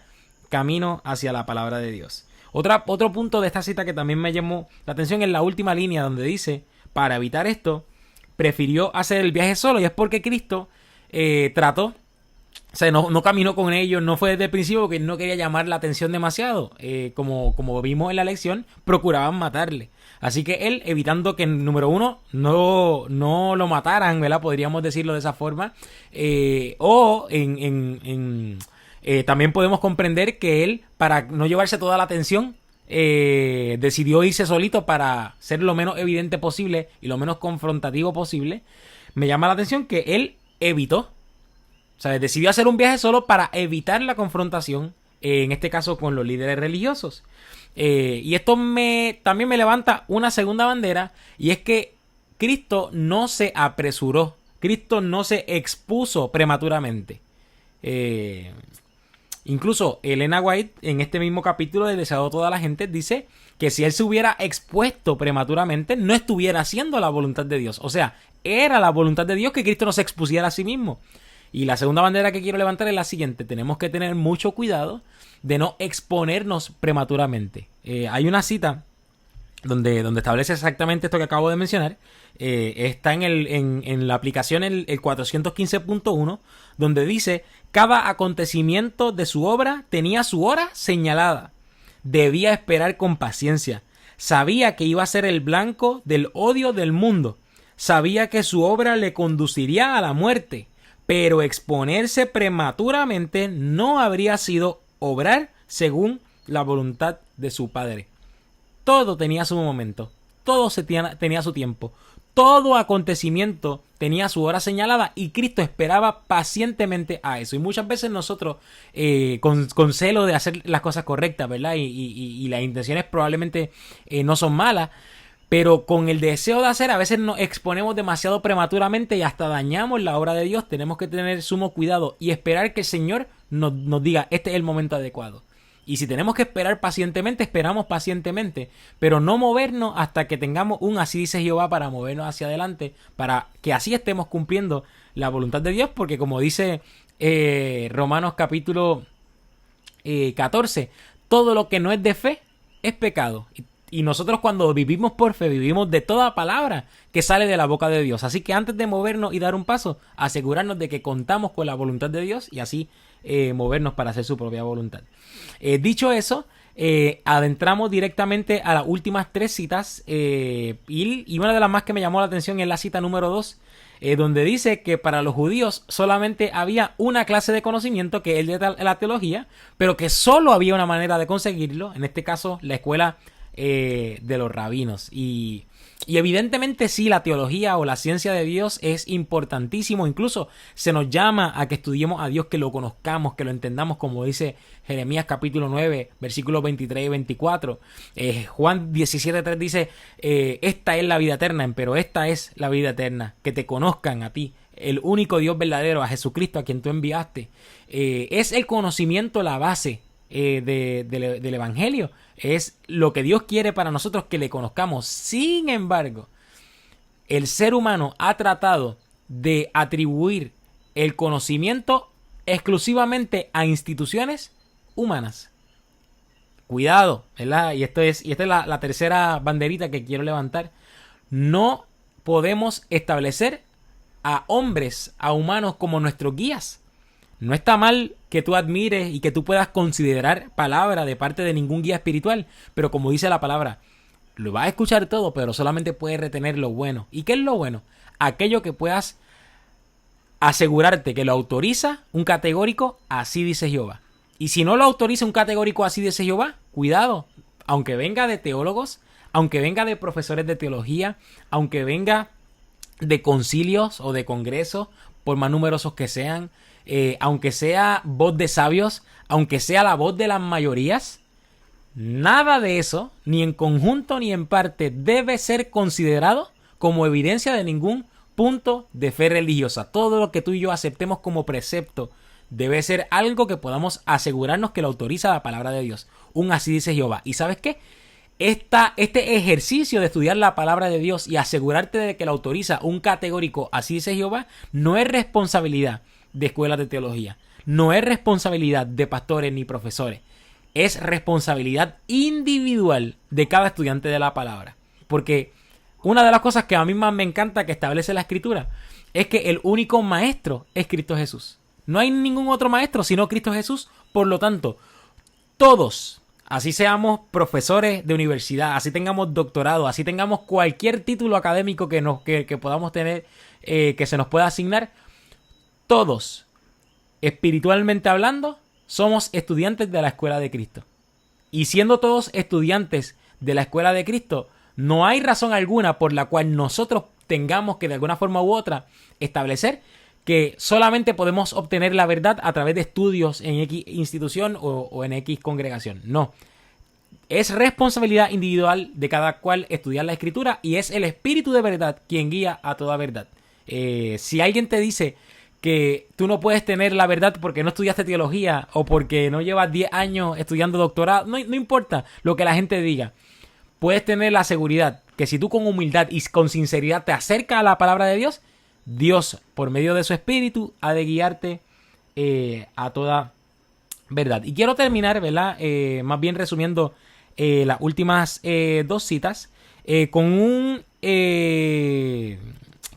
camino hacia la palabra de Dios. Otro punto de esta cita que también me llamó la atención es la última línea, donde dice: para evitar esto, prefirió hacer el viaje solo. Y es porque Cristo trató, o sea, no caminó con ellos, no fue desde el principio porque no quería llamar la atención demasiado. Como vimos en la lección, procuraban matarle. Así que él, evitando que, número uno, no lo mataran, ¿verdad?, podríamos decirlo de esa forma. También podemos comprender que él, para no llevarse toda la atención, decidió irse solito para ser lo menos evidente posible y lo menos confrontativo posible. Me llama la atención que él evitó, o sea, decidió hacer un viaje solo para evitar la confrontación, en este caso con los líderes religiosos. Y esto también me levanta una segunda bandera, y es que Cristo no se apresuró, Cristo no se expuso prematuramente. Incluso Elena White, en este mismo capítulo de Deseado toda la gente, dice que si él se hubiera expuesto prematuramente, no estuviera haciendo la voluntad de Dios. O sea, era la voluntad de Dios que Cristo no se expusiera a sí mismo. Y la segunda bandera que quiero levantar es la siguiente: tenemos que tener mucho cuidado de no exponernos prematuramente. Hay una cita donde establece exactamente esto que acabo de mencionar. Está en la aplicación el 415.1, donde dice: cada acontecimiento de su obra tenía su hora señalada. Debía esperar con paciencia. Sabía que iba a ser el blanco del odio del mundo. Sabía que su obra le conduciría a la muerte. Pero exponerse prematuramente no habría sido obrar según la voluntad de su Padre. Todo tenía su momento. Todo tenía su tiempo. Todo acontecimiento tenía su hora señalada, y Cristo esperaba pacientemente a eso. Y muchas veces nosotros, con celo de hacer las cosas correctas, ¿verdad?, y las intenciones probablemente no son malas, pero con el deseo de hacer, a veces nos exponemos demasiado prematuramente y hasta dañamos la obra de Dios. Tenemos que tener sumo cuidado y esperar que el Señor nos diga: este es el momento adecuado. Y si tenemos que esperar pacientemente, esperamos pacientemente, pero no movernos hasta que tengamos un así dice Jehová para movernos hacia adelante, para que así estemos cumpliendo la voluntad de Dios, porque como dice Romanos capítulo 14, todo lo que no es de fe es pecado. Y nosotros, cuando vivimos por fe, vivimos de toda palabra que sale de la boca de Dios. Así que antes de movernos y dar un paso, asegurarnos de que contamos con la voluntad de Dios y así movernos para hacer su propia voluntad. Dicho eso, adentramos directamente a las últimas 3 citas. Y una de las más que me llamó la atención es la cita número 2. Donde dice que para los judíos solamente había una clase de conocimiento, que es el de la teología, pero que solo había una manera de conseguirlo, en este caso la escuela de los rabinos. Y evidentemente sí, la teología o la ciencia de Dios es importantísimo. Incluso se nos llama a que estudiemos a Dios, que lo conozcamos, que lo entendamos, como dice Jeremías capítulo 9, versículos 23 y 24. Juan 17:3 dice, esta es la vida eterna, pero esta es la vida eterna, que te conozcan a ti, el único Dios verdadero, a Jesucristo a quien tú enviaste. Es el conocimiento la base del Evangelio. Es lo que Dios quiere para nosotros, que le conozcamos. Sin embargo, el ser humano ha tratado de atribuir el conocimiento exclusivamente a instituciones humanas. Cuidado, ¿verdad? Y esta es la tercera banderita que quiero levantar. No podemos establecer a hombres, a humanos como nuestros guías. No está mal que tú admires y que tú puedas considerar palabra de parte de ningún guía espiritual, pero como dice la palabra, lo vas a escuchar todo, pero solamente puedes retener lo bueno. ¿Y qué es lo bueno? Aquello que puedas asegurarte que lo autoriza un categórico, así dice Jehová. Y si no lo autoriza un categórico, así dice Jehová, cuidado, aunque venga de teólogos, aunque venga de profesores de teología, aunque venga de concilios o de congresos, por más numerosos que sean, aunque sea voz de sabios, aunque sea la voz de las mayorías, nada de eso, ni en conjunto ni en parte, debe ser considerado como evidencia de ningún punto de fe religiosa. Todo lo que tú y yo aceptemos como precepto debe ser algo que podamos asegurarnos que lo autoriza la palabra de Dios. Un así dice Jehová. ¿Y sabes qué? Este ejercicio de estudiar la palabra de Dios y asegurarte de que lo autoriza un categórico, así dice Jehová, no es responsabilidad de escuelas de teología, no es responsabilidad de pastores ni profesores, es responsabilidad individual de cada estudiante de la palabra. Porque una de las cosas que a mí más me encanta que establece la Escritura es que el único maestro es Cristo Jesús. No hay ningún otro maestro sino Cristo Jesús. Por lo tanto, todos, así seamos profesores de universidad, así tengamos doctorado, así tengamos cualquier título académico que podamos tener, que se nos pueda asignar, todos, espiritualmente hablando, somos estudiantes de la escuela de Cristo. Y siendo todos estudiantes de la escuela de Cristo, no hay razón alguna por la cual nosotros tengamos que de alguna forma u otra establecer que solamente podemos obtener la verdad a través de estudios en X institución o en X congregación. No. Es responsabilidad individual de cada cual estudiar la Escritura, y es el Espíritu de verdad quien guía a toda verdad. Si alguien te dice que tú no puedes tener la verdad porque no estudiaste teología o porque no llevas 10 años estudiando doctorado, no importa lo que la gente diga. Puedes tener la seguridad que si tú con humildad y con sinceridad te acercas a la palabra de Dios, Dios, por medio de su Espíritu, ha de guiarte a toda verdad. Y quiero terminar, ¿verdad? Más bien resumiendo las últimas 2 citas con un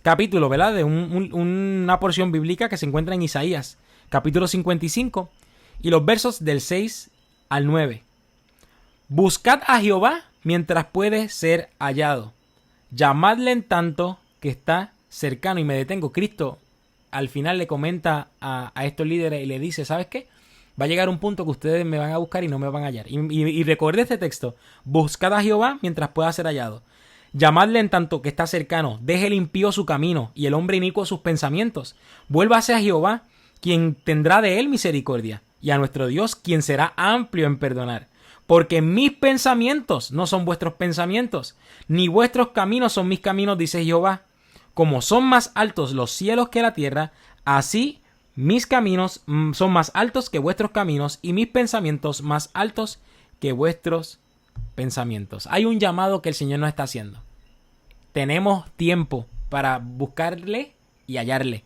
capítulo, ¿verdad? De una porción bíblica que se encuentra en Isaías, capítulo 55, y los versos del 6 al 9. Buscad a Jehová mientras puede ser hallado. Llamadle en tanto que está cercano. Y me detengo. Cristo al final le comenta a estos líderes y le dice, ¿sabes qué? Va a llegar un punto que ustedes me van a buscar y no me van a hallar. Y recuerde este texto. Buscad a Jehová mientras pueda ser hallado. Llamadle en tanto que está cercano. Deje el impío su camino y el hombre inicuo sus pensamientos. Vuélvase a Jehová, quien tendrá de él misericordia, y a nuestro Dios, quien será amplio en perdonar. Porque mis pensamientos no son vuestros pensamientos, ni vuestros caminos son mis caminos, dice Jehová. Como son más altos los cielos que la tierra, así mis caminos son más altos que vuestros caminos, y mis pensamientos más altos que vuestros pensamientos. Hay un llamado que el Señor nos está haciendo. Tenemos tiempo para buscarle y hallarle.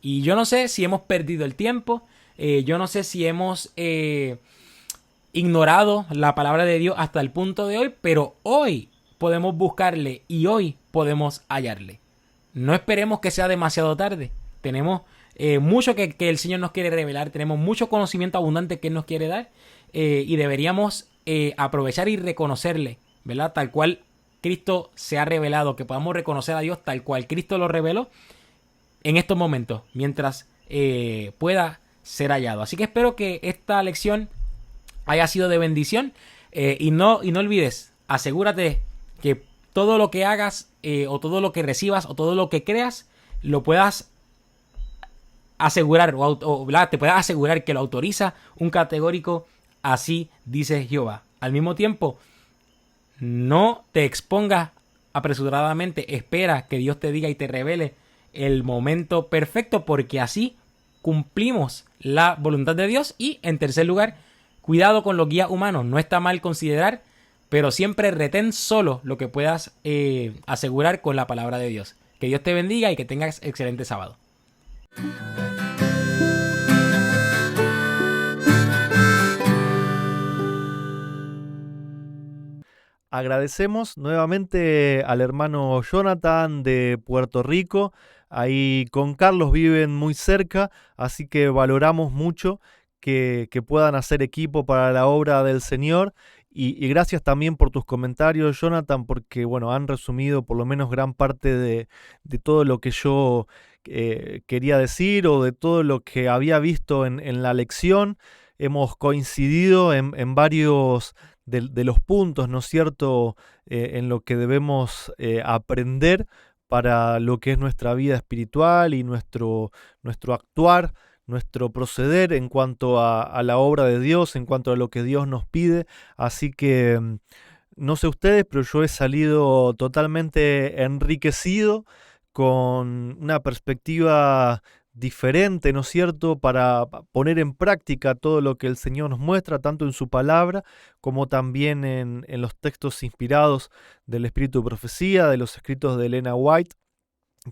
Y yo no sé si hemos perdido el tiempo, yo no sé si hemos ignorado la palabra de Dios hasta el punto de hoy, pero hoy podemos buscarle y hoy podemos hallarle. No esperemos que sea demasiado tarde. Tenemos mucho que el Señor nos quiere revelar, tenemos mucho conocimiento abundante que Él nos quiere dar, y deberíamos aprovechar y reconocerle, ¿verdad? Tal cual Cristo se ha revelado, que podamos reconocer a Dios tal cual Cristo lo reveló en estos momentos, mientras pueda ser hallado. Así que espero que esta lección haya sido de bendición, y no olvides, asegúrate que todo lo que hagas, o todo lo que recibas, o todo lo que creas, lo puedas asegurar, te puedas asegurar que lo autoriza un categórico así dice Jehová. Al mismo tiempo, no te expongas apresuradamente, espera que Dios te diga y te revele el momento perfecto, porque así cumplimos la voluntad de Dios. Y en tercer lugar, cuidado con los guías humanos. No está mal considerar, pero siempre retén solo lo que puedas asegurar con la palabra de Dios. Que Dios te bendiga y que tengas excelente sábado. Agradecemos nuevamente al hermano Jonathan de Puerto Rico. Ahí con Carlos viven muy cerca, así que valoramos mucho que puedan hacer equipo para la obra del Señor. Y gracias también por tus comentarios, Jonathan, porque bueno, han resumido por lo menos gran parte de todo lo que yo quería decir, o de todo lo que había visto en la lección. Hemos coincidido en varios de los puntos, ¿no es cierto?, en lo que debemos aprender para lo que es nuestra vida espiritual y nuestro actuar, nuestro proceder en cuanto a la obra de Dios, en cuanto a lo que Dios nos pide. Así que no sé ustedes, pero yo he salido totalmente enriquecido, con una perspectiva diferente, ¿no es cierto?, para poner en práctica todo lo que el Señor nos muestra, tanto en su palabra como también en los textos inspirados del Espíritu de Profecía, de los escritos de Elena White,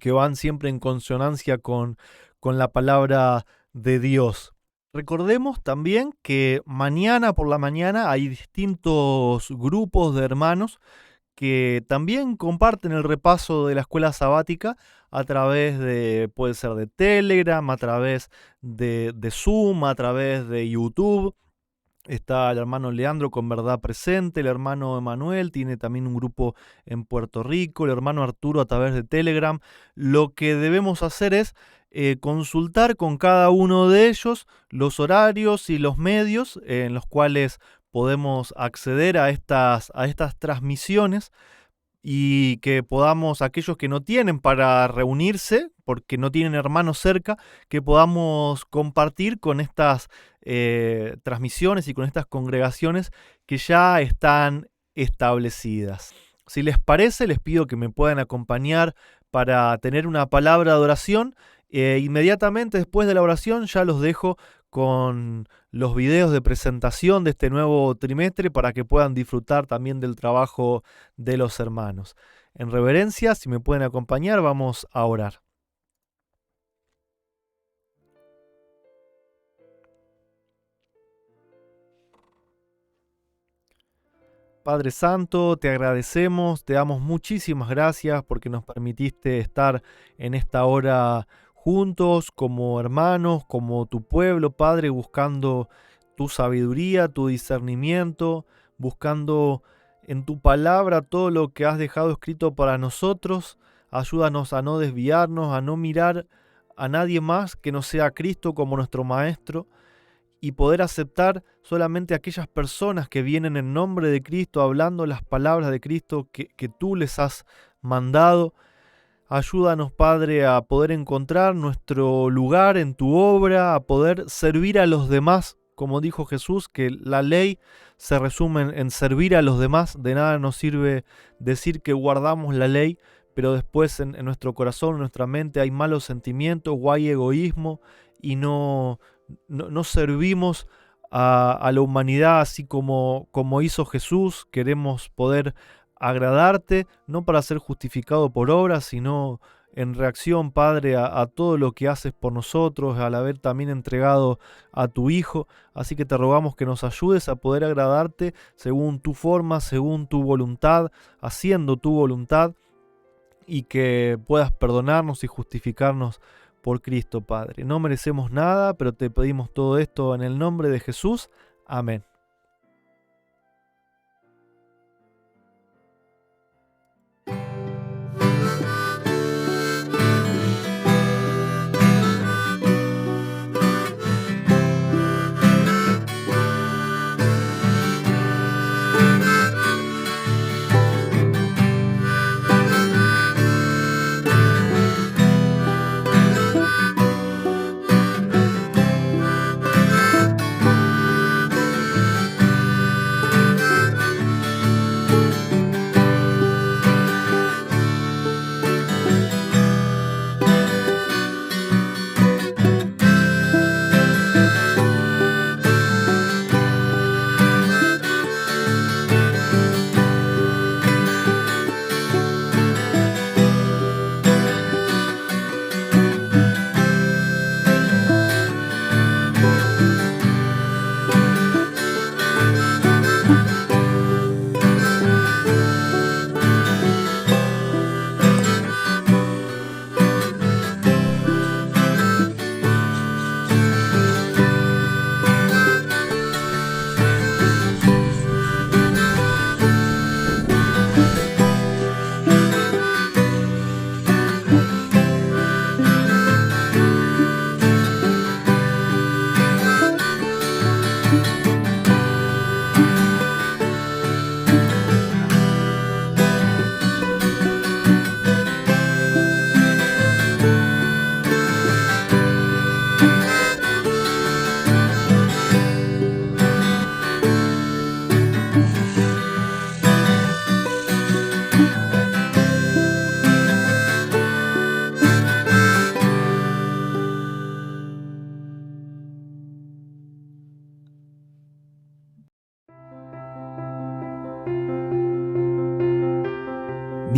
que van siempre en consonancia con la palabra de Dios. Recordemos también que mañana por la mañana hay distintos grupos de hermanos que también comparten el repaso de la escuela sabática a través de, puede ser de Telegram, a través de Zoom, a través de YouTube. Está el hermano Leandro con Verdad Presente, el hermano Emanuel tiene también un grupo en Puerto Rico, el hermano Arturo a través de Telegram. Lo que debemos hacer es consultar con cada uno de ellos los horarios y los medios en los cuales podemos acceder a estas transmisiones, y que podamos, aquellos que no tienen para reunirse, porque no tienen hermanos cerca, que podamos compartir con estas transmisiones y con estas congregaciones que ya están establecidas. Si les parece, les pido que me puedan acompañar para tener una palabra de oración. Inmediatamente después de la oración ya los dejo con los videos de presentación de este nuevo trimestre para que puedan disfrutar también del trabajo de los hermanos. En reverencia, si me pueden acompañar, vamos a orar. Padre Santo, te agradecemos, te damos muchísimas gracias porque nos permitiste estar en esta hora juntos como hermanos, como tu pueblo, Padre, buscando tu sabiduría, tu discernimiento, buscando en tu palabra todo lo que has dejado escrito para nosotros. Ayúdanos a no desviarnos, a no mirar a nadie más que no sea Cristo como nuestro Maestro, y poder aceptar solamente aquellas personas que vienen en nombre de Cristo, hablando las palabras de Cristo que tú les has mandado. Ayúdanos, Padre, a poder encontrar nuestro lugar en tu obra, a poder servir a los demás, como dijo Jesús, que la ley se resume en servir a los demás. De nada nos sirve decir que guardamos la ley, pero después en nuestro corazón, en nuestra mente hay malos sentimientos o hay egoísmo, y no servimos a la humanidad así como hizo Jesús. Queremos poder agradarte, no para ser justificado por obras, sino en reacción, Padre, a todo lo que haces por nosotros, al haber también entregado a tu Hijo. Así que te rogamos que nos ayudes a poder agradarte según tu forma, según tu voluntad, haciendo tu voluntad, y que puedas perdonarnos y justificarnos por Cristo, Padre. No merecemos nada, pero te pedimos todo esto en el nombre de Jesús. Amén.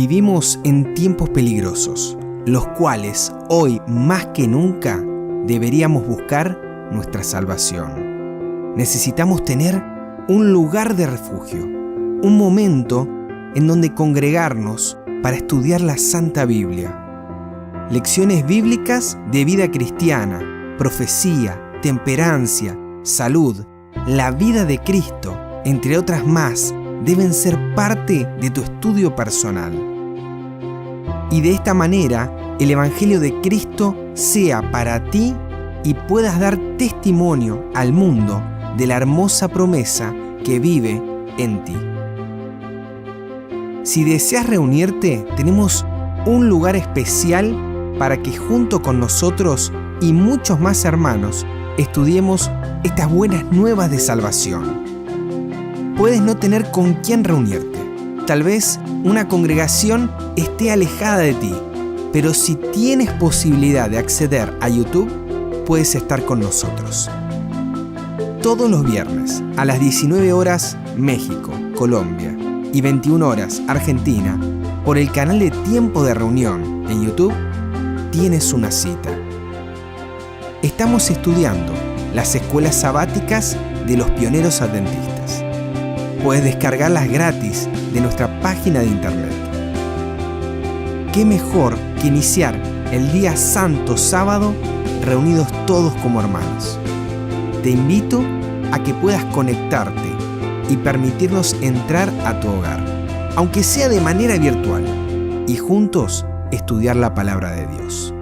Vivimos en tiempos peligrosos, los cuales hoy más que nunca deberíamos buscar nuestra salvación. Necesitamos tener un lugar de refugio, un momento en donde congregarnos para estudiar la Santa Biblia. Lecciones bíblicas de vida cristiana, profecía, temperancia, salud, la vida de Cristo, entre otras más, deben ser parte de tu estudio personal. Y de esta manera, el Evangelio de Cristo sea para ti y puedas dar testimonio al mundo de la hermosa promesa que vive en ti. Si deseas reunirte, tenemos un lugar especial para que junto con nosotros y muchos más hermanos estudiemos estas buenas nuevas de salvación. Puedes no tener con quién reunirte. Tal vez una congregación esté alejada de ti, pero si tienes posibilidad de acceder a YouTube, puedes estar con nosotros. Todos los viernes a las 19 horas México, Colombia y 21 horas Argentina, por el canal de Tiempo de Reunión en YouTube, tienes una cita. Estamos estudiando las escuelas sabáticas de los pioneros adventistas. Puedes descargarlas gratis de nuestra página de internet. ¿Qué mejor que iniciar el día santo sábado reunidos todos como hermanos? Te invito a que puedas conectarte y permitirnos entrar a tu hogar, aunque sea de manera virtual, y juntos estudiar la palabra de Dios.